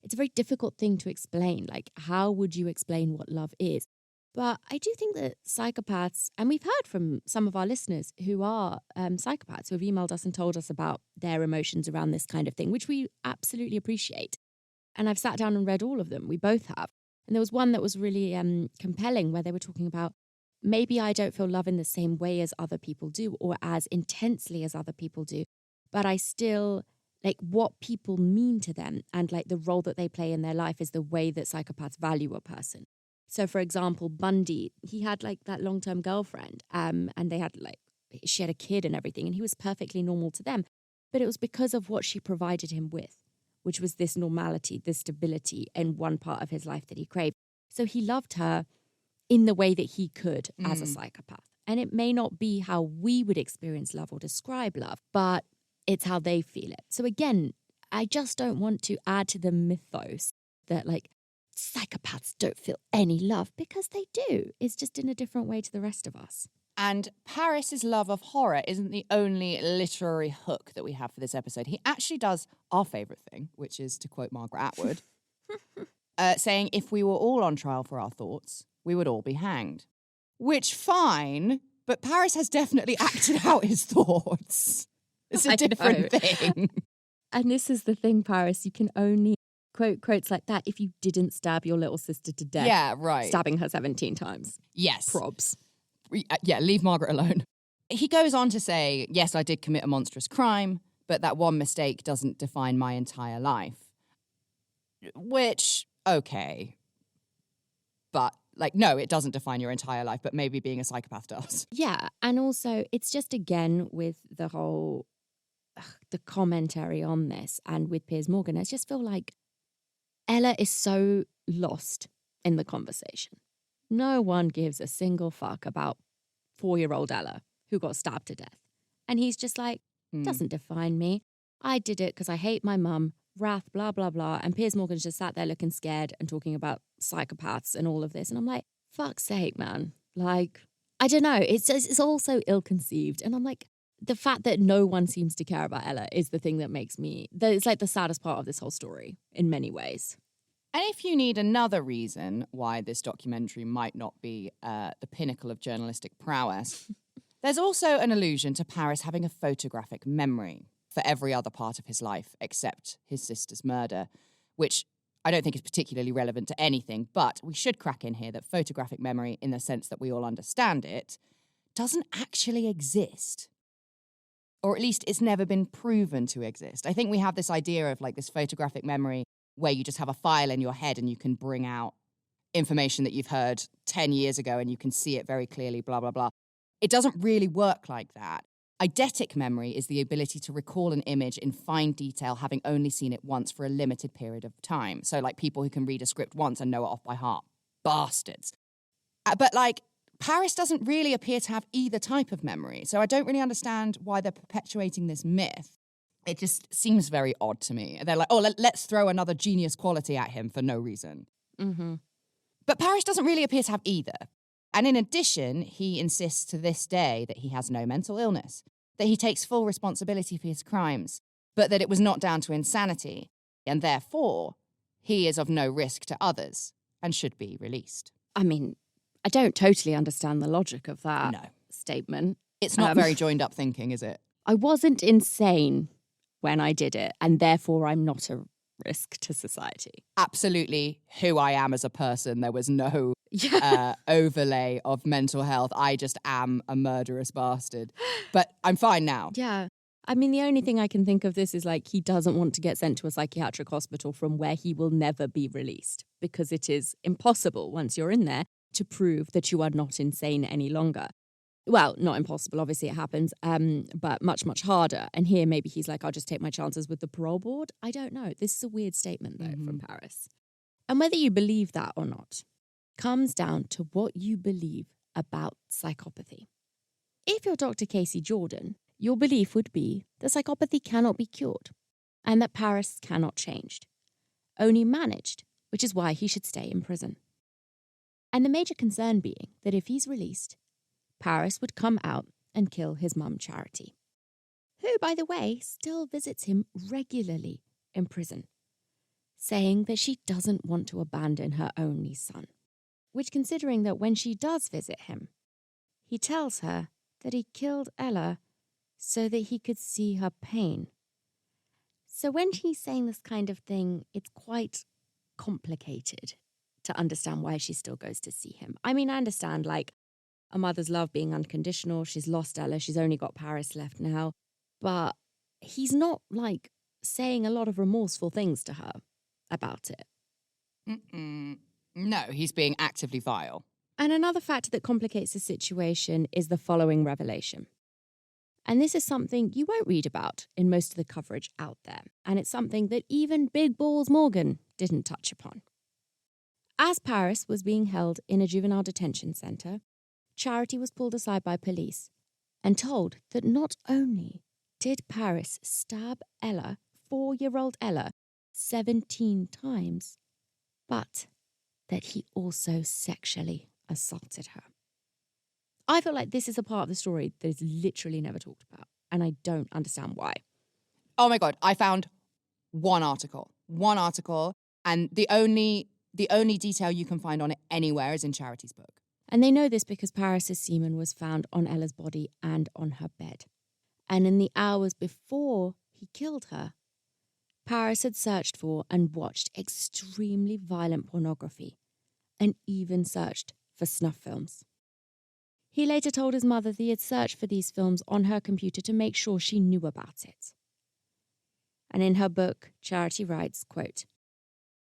it's a very difficult thing to explain. How would you explain what love is? But I do think that psychopaths, and we've heard from some of our listeners who are psychopaths who have emailed us and told us about their emotions around this kind of thing, which we absolutely appreciate. And I've sat down and read all of them. We both have. And there was one that was really compelling where they were talking about maybe I don't feel love in the same way as other people do or as intensely as other people do, but I still, like, what people mean to them and, like, the role that they play in their life is the way that psychopaths value a person. So, for example, Bundy, he had, like, that long-term girlfriend, and they had, like, she had a kid and everything, and he was perfectly normal to them. But it was because of what she provided him with, which was this normality, this stability in one part of his life that he craved. So he loved her in the way that he could as a psychopath. And it may not be how we would experience love or describe love, but it's how they feel it. So again, I just don't want to add to the mythos that, like, psychopaths don't feel any love, because they do. It's just in a different way to the rest of us. And Paris's love of horror isn't the only literary hook that we have for this episode. He actually does our favourite thing, which is, to quote Margaret Atwood, saying, if we were all on trial for our thoughts, we would all be hanged. Which, fine, but Paris has definitely acted out his thoughts. It's a different thing. And this is the thing, Paris, you can only quote quotes like that if you didn't stab your little sister to death. Yeah, right. Stabbing her 17 times. Yes. Probs. Yeah, leave Margaret alone. He goes on to say, yes, I did commit a monstrous crime, but that one mistake doesn't define my entire life. Which, okay. But, like, no, it doesn't define your entire life, but maybe being a psychopath does. Yeah, and also it's just, again, with the whole, the commentary on this and with Piers Morgan, I just feel like Ella is so lost in the conversation. No one gives a single fuck about 4-year-old Ella who got stabbed to death. And he's just like, doesn't define me. I did it because I hate my mum, wrath, blah, blah, blah. And Piers Morgan's just sat there looking scared and talking about psychopaths and all of this. And I'm like, fuck's sake, man. Like, I don't know. It's all so ill-conceived. And I'm like, the fact that no one seems to care about Ella is the thing that makes me, it's like the saddest part of this whole story in many ways. And if you need another reason why this documentary might not be the pinnacle of journalistic prowess, there's also an allusion to Paris having a photographic memory for every other part of his life except his sister's murder, which I don't think is particularly relevant to anything, but we should crack in here that photographic memory, in the sense that we all understand it, doesn't actually exist. Or at least it's never been proven to exist. I think we have this idea of, like, this photographic memory where you just have a file in your head and you can bring out information that you've heard 10 years ago and you can see it very clearly, blah, blah, blah. It doesn't really work like that. Eidetic memory is the ability to recall an image in fine detail, having only seen it once for a limited period of time. So, like, people who can read a script once and know it off by heart. Bastards. But, like, Paris doesn't really appear to have either type of memory. So I don't really understand why they're perpetuating this myth. It just seems very odd to me. They're like, oh, let's throw another genius quality at him for no reason. Mm-hmm. But Paris doesn't really appear to have either. And in addition, he insists to this day that he has no mental illness, that he takes full responsibility for his crimes, but that it was not down to insanity, and therefore he is of no risk to others and should be released. I mean, I don't totally understand the logic of that statement. It's not very joined up thinking, is it? I wasn't insane when I did it, and therefore I'm not a risk to society. Absolutely who I am as a person. There was no overlay of mental health. I just am a murderous bastard. But I'm fine now. Yeah. I mean, the only thing I can think of this is, like, he doesn't want to get sent to a psychiatric hospital from where he will never be released, because it is impossible once you're in there to prove that you are not insane any longer. Well, not impossible, obviously it happens, but much, much harder. And here maybe he's like, I'll just take my chances with the parole board. I don't know. This is a weird statement, though, from Paris. And whether you believe that or not comes down to what you believe about psychopathy. If you're Dr. Casey Jordan, your belief would be that psychopathy cannot be cured and that Paris cannot changed, only managed, which is why he should stay in prison. And the major concern being that if he's released, Paris would come out and kill his mum, Charity, who, by the way, still visits him regularly in prison, saying that she doesn't want to abandon her only son, which, considering that when she does visit him, he tells her that he killed Ella so that he could see her pain. So when he's saying this kind of thing, it's quite complicated to understand why she still goes to see him. I mean, I understand, like, a mother's love being unconditional. She's lost Ella. She's only got Paris left now. But he's not, like, saying a lot of remorseful things to her about it. No, he's being actively vile. And another factor that complicates the situation is the following revelation. And this is something you won't read about in most of the coverage out there. And it's something that even Big Balls Morgan didn't touch upon. As Paris was being held in a juvenile detention centre, Charity was pulled aside by police and told that not only did Paris stab Ella, 4-year-old Ella, 17 times, but that he also sexually assaulted her. I feel like this is a part of the story that is literally never talked about, and I don't understand why. Oh my God, I found one article, and the only detail you can find on it anywhere is in Charity's book. And they know this because Paris's semen was found on Ella's body and on her bed. And in the hours before he killed her, Paris had searched for and watched extremely violent pornography and even searched for snuff films. He later told his mother that he had searched for these films on her computer to make sure she knew about it. And in her book, Charity writes, quote,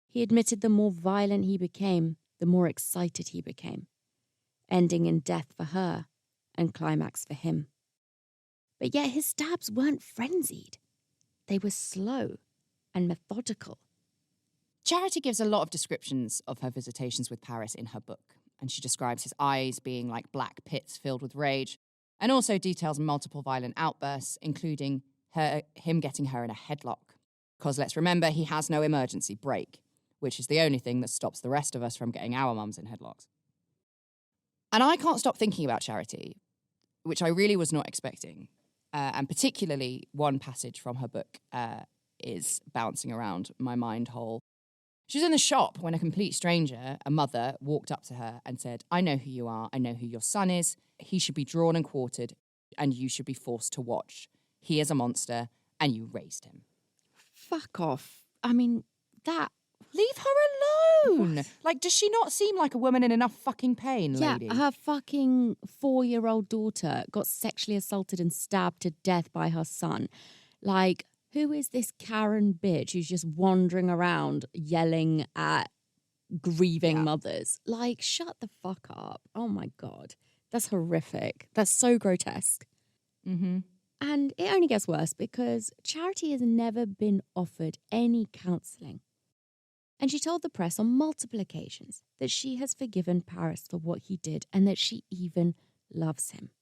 "He admitted the more violent he became, the more excited he became, ending in death for her and climax for him. But yet his stabs weren't frenzied. They were slow and methodical." Charity gives a lot of descriptions of her visitations with Paris in her book, and she describes his eyes being like black pits filled with rage, and also details multiple violent outbursts, including him getting her in a headlock. Because let's remember, he has no emergency brake, which is the only thing that stops the rest of us from getting our mums in headlocks. And I can't stop thinking about Charity, which I really was not expecting. And particularly one passage from her book is bouncing around my mind hole. She was in the shop when a complete stranger, a mother, walked up to her and said, "I know who you are. I know who your son is. He should be drawn and quartered, and you should be forced to watch. He is a monster, and you raised him." Fuck off. I mean, that... Leave her alone. What? Like, does she not seem like a woman in enough fucking pain, lady? Yeah, her fucking 4-year-old daughter got sexually assaulted and stabbed to death by her son. Like, who is this Karen bitch who's just wandering around yelling at grieving mothers? Like, shut the fuck up. Oh my God. That's horrific. That's so grotesque. Mm-hmm. And it only gets worse because Charity has never been offered any counselling. And she told the press on multiple occasions that she has forgiven Paris for what he did and that she even loves him.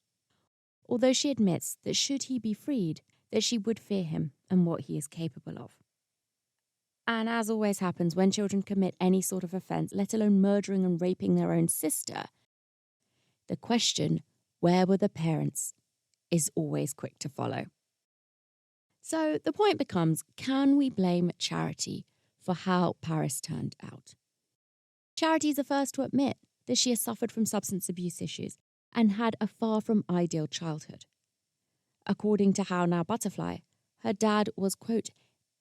Although she admits that should he be freed, that she would fear him and what he is capable of. And as always happens when children commit any sort of offence, let alone murdering and raping their own sister, the question, where were the parents, is always quick to follow. So the point becomes, can we blame Charity for how Paris turned out? Charity is the first to admit that she has suffered from substance abuse issues and had a far from ideal childhood. According to How Now Butterfly, her dad was, quote,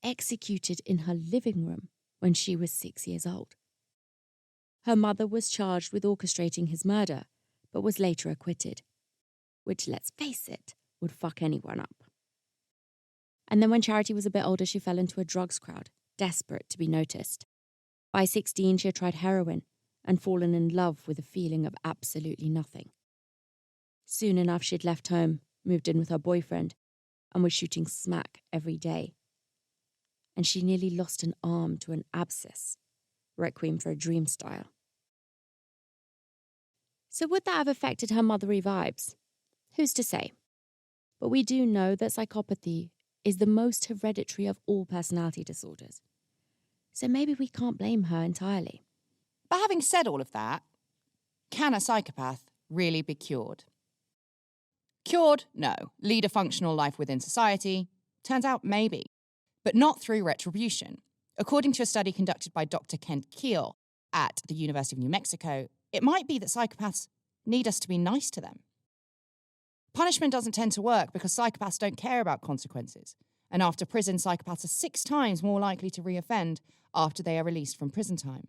executed in her living room when she was 6 years old. Her mother was charged with orchestrating his murder, but was later acquitted, which, let's face it, would fuck anyone up. And then when Charity was a bit older, she fell into a drugs crowd, desperate to be noticed. By 16, she had tried heroin and fallen in love with a feeling of absolutely nothing. Soon enough, she'd left home, moved in with her boyfriend, and was shooting smack every day. And she nearly lost an arm to an abscess, Requiem for a Dream style. So would that have affected her mothery vibes? Who's to say? But we do know that psychopathy is the most hereditary of all personality disorders. So maybe we can't blame her entirely. But having said all of that, can a psychopath really be cured? Cured? No. Lead a functional life within society? Turns out maybe. But not through retribution. According to a study conducted by Dr. Kent Keel at the University of New Mexico, it might be that psychopaths need us to be nice to them. Punishment doesn't tend to work because psychopaths don't care about consequences. And after prison, psychopaths are 6 times more likely to reoffend after they are released from prison time.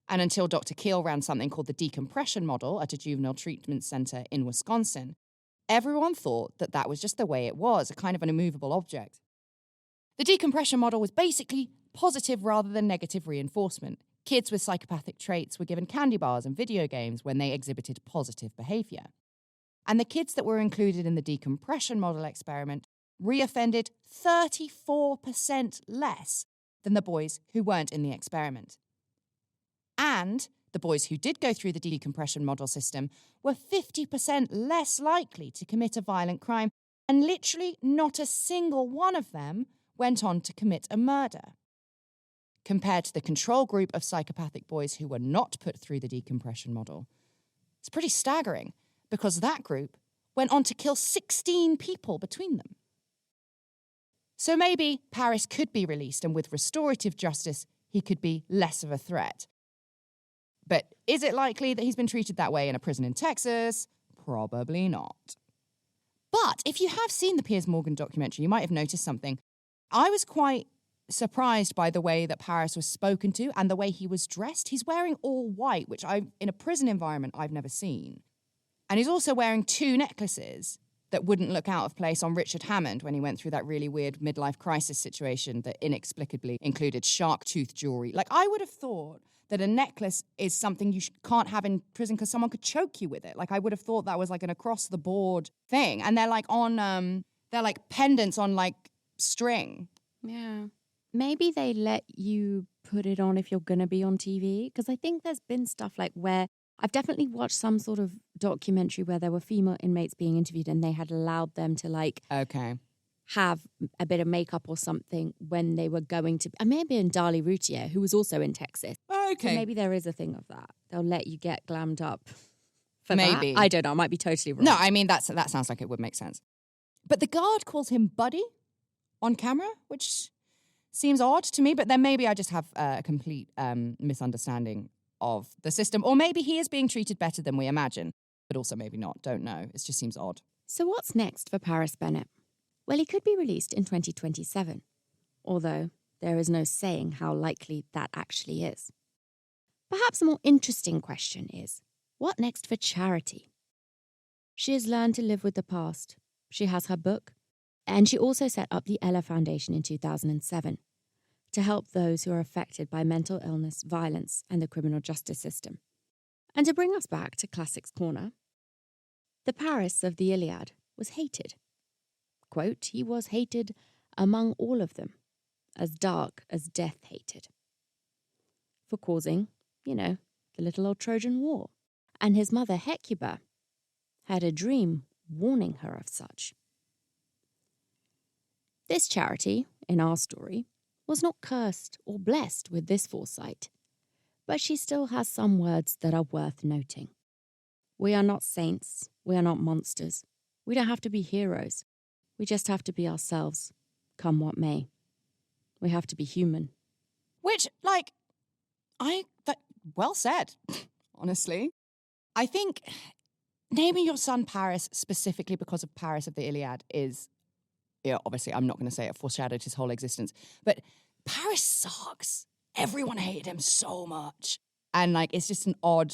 And until Dr. Keel ran something called the decompression model at a juvenile treatment center in Wisconsin, everyone thought that that was just the way it was, a kind of an immovable object. The decompression model was basically positive rather than negative reinforcement. Kids with psychopathic traits were given candy bars and video games when they exhibited positive behavior. And the kids that were included in the decompression model experiment reoffended 34% less than the boys who weren't in the experiment. And the boys who did go through the decompression model system were 50% less likely to commit a violent crime, and literally not a single one of them went on to commit a murder. Compared to the control group of psychopathic boys who were not put through the decompression model, it's pretty staggering, because that group went on to kill 16 people between them. So maybe Paris could be released, and with restorative justice, he could be less of a threat. But is it likely that he's been treated that way in a prison in Texas? Probably not. But if you have seen the Piers Morgan documentary, you might have noticed something. I was quite surprised by the way that Paris was spoken to and the way he was dressed. He's wearing all white, which in a prison environment I've never seen. And he's also wearing 2 necklaces that wouldn't look out of place on Richard Hammond when he went through that really weird midlife crisis situation that inexplicably included shark tooth jewelry. Like, I would have thought that a necklace is something you can't have in prison because someone could choke you with it. Like, I would have thought that was like an across-the-board thing. And they're like they're like pendants on like string. Yeah. Maybe they let you put it on if you're going to be on TV. Because I think there's been stuff like where I've definitely watched some sort of documentary where there were female inmates being interviewed and they had allowed them to have a bit of makeup or something when they were going to... I may have been Dali Routier, who was also in Texas. Okay. So maybe there is a thing of that. They'll let you get glammed up for maybe. that. I don't know. I might be totally wrong. No, I mean, that sounds like it would make sense. But the guard calls him Buddy on camera, which seems odd to me, but then maybe I just have a complete misunderstanding of the system. Or maybe he is being treated better than we imagine, but also maybe not. Don't know. It just seems odd. So what's next for Paris Bennett? Well, he could be released in 2027, although there is no saying how likely that actually is. Perhaps a more interesting question is, what next for Charity? She has learned to live with the past. She has her book, and she also set up the Ella Foundation in 2007 to help those who are affected by mental illness, violence, and the criminal justice system. And to bring us back to Classics Corner, the Paris of the Iliad was hated. Quote, he was hated among all of them, as dark as death hated. For causing, the little old Trojan War. And his mother, Hecuba, had a dream warning her of such. This Charity, in our story, was not cursed or blessed with this foresight, but she still has some words that are worth noting. We are not saints. We are not monsters. We don't have to be heroes. We just have to be ourselves, come what may. We have to be human. Which, well said, honestly. I think naming your son Paris specifically because of Paris of the Iliad is, obviously I'm not going to say it foreshadowed his whole existence, but Paris sucks. Everyone hated him so much. And it's just an odd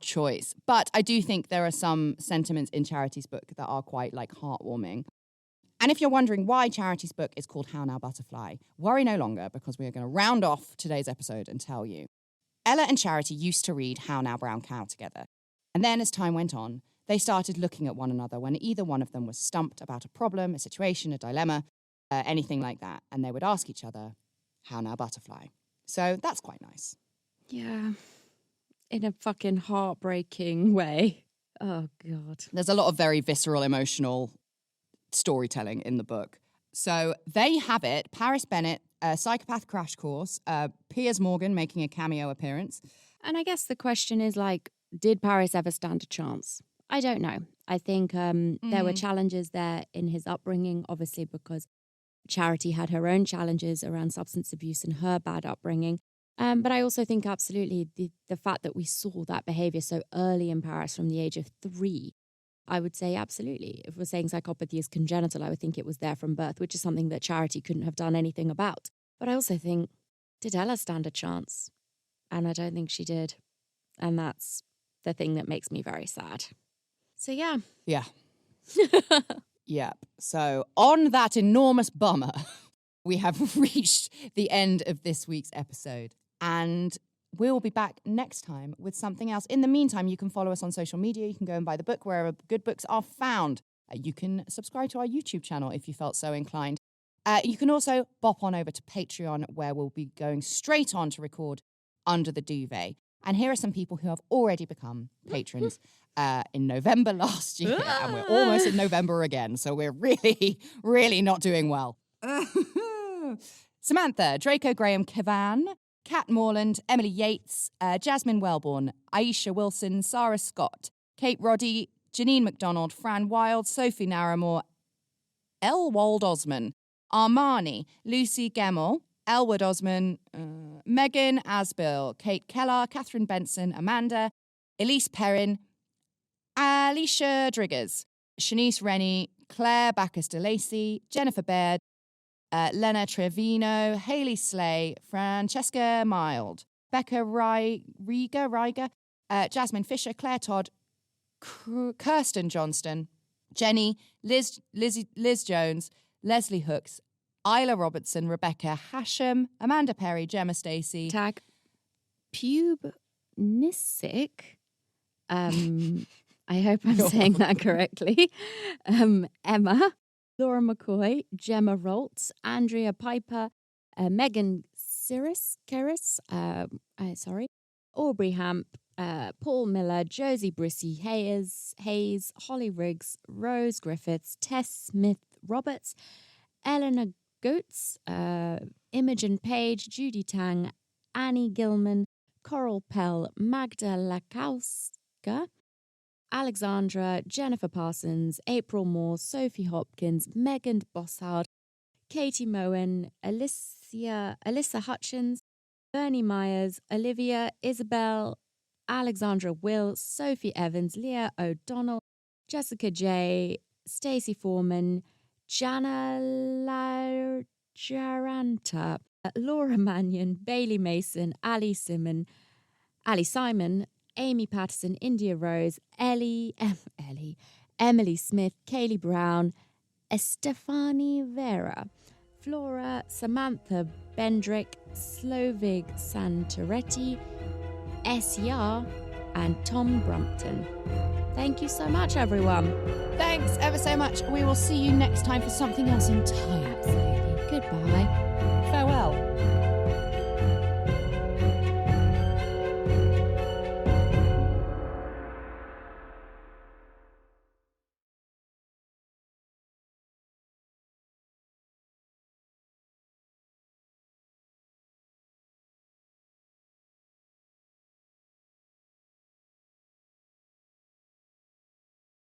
choice. But I do think there are some sentiments in Charity's book that are quite heartwarming. And if you're wondering why Charity's book is called How Now Butterfly, worry no longer, because we are going to round off today's episode and tell you. Ella and Charity used to read How Now Brown Cow together. And then as time went on, they started looking at one another when either one of them was stumped about a problem, a situation, a dilemma, anything like that. And they would ask each other, how now butterfly? So that's quite nice. Yeah, in a fucking heartbreaking way. Oh, God. There's a lot of very visceral, emotional storytelling in the book. So they have it. Paris Bennett, a psychopath crash course, Piers Morgan making a cameo appearance. And I guess the question is, did Paris ever stand a chance? I don't know. I think there were challenges there in his upbringing, obviously, because Charity had her own challenges around substance abuse and her bad upbringing. But I also think absolutely the fact that we saw that behavior so early in Paris from the age of 3, I would say absolutely. If we're saying psychopathy is congenital, I would think it was there from birth, which is something that Charity couldn't have done anything about. But I also think, did Ella stand a chance? and I don't think she did. And that's the thing that makes me very sad. So, yeah. Yeah. Yep. So on that enormous bummer, we have reached the end of this week's episode. And we'll be back next time with something else. In the meantime, you can follow us on social media. You can go and buy the book wherever good books are found. You can subscribe to our YouTube channel if you felt so inclined. You can also bop on over to Patreon, where we'll be going straight on to record Under the Duvet. And here are some people who have already become patrons in November last year. And we're almost in November again. So we're really, really not doing well. Samantha, Draco Graham Cavan, Kat Morland, Emily Yates, Jasmine Wellborn, Aisha Wilson, Sarah Scott, Kate Roddy, Janine McDonald, Fran Wild, Sophie Narramore, Elwald Osman, Armani, Lucy Gemmell, Elwood Osman, Megan Asbill, Kate Kellar, Catherine Benson, Amanda, Elise Perrin, Alicia Driggers, Shanice Rennie, Claire Bacchus de Lacy, Jennifer Baird, Lena Trevino, Hayley Slay, Francesca Mild, Becca Riga, Jasmine Fisher, Claire Todd, Kirsten Johnston, Jenny, Liz Jones, Leslie Hooks, Isla Robertson, Rebecca Hasham, Amanda Perry, Gemma Stacey. Tag Pubnisic. I hope I'm saying that correctly. Emma, Laura McCoy, Gemma Roltz, Andrea Piper, Megan Keris, Aubrey Hamp, Paul Miller, Josie Brissy Hayes, Holly Riggs, Rose Griffiths, Tess Smith Roberts, Eleanor Goetz, Imogen Page, Judy Tang, Annie Gilman, Coral Pell, Magda Lakowska, Alexandra, Jennifer Parsons, April Moore, Sophie Hopkins, Megan Bossard, Katie Moen, Alyssa Hutchins, Bernie Myers, Olivia, Isabel, Alexandra Will, Sophie Evans, Leah O'Donnell, Jessica J, Stacey Foreman, Jana Lajaranta, Laura Mannion, Bailey Mason, Ali Simon, Amy Patterson, India Rose, Emily Smith, Kaylee Brown, Estefani Vera, Flora, Samantha Bendrick, Slovig Santoretti, S.R. and Tom Brumpton. Thank you so much, everyone. Thanks ever so much. We will see you next time for something else entirely.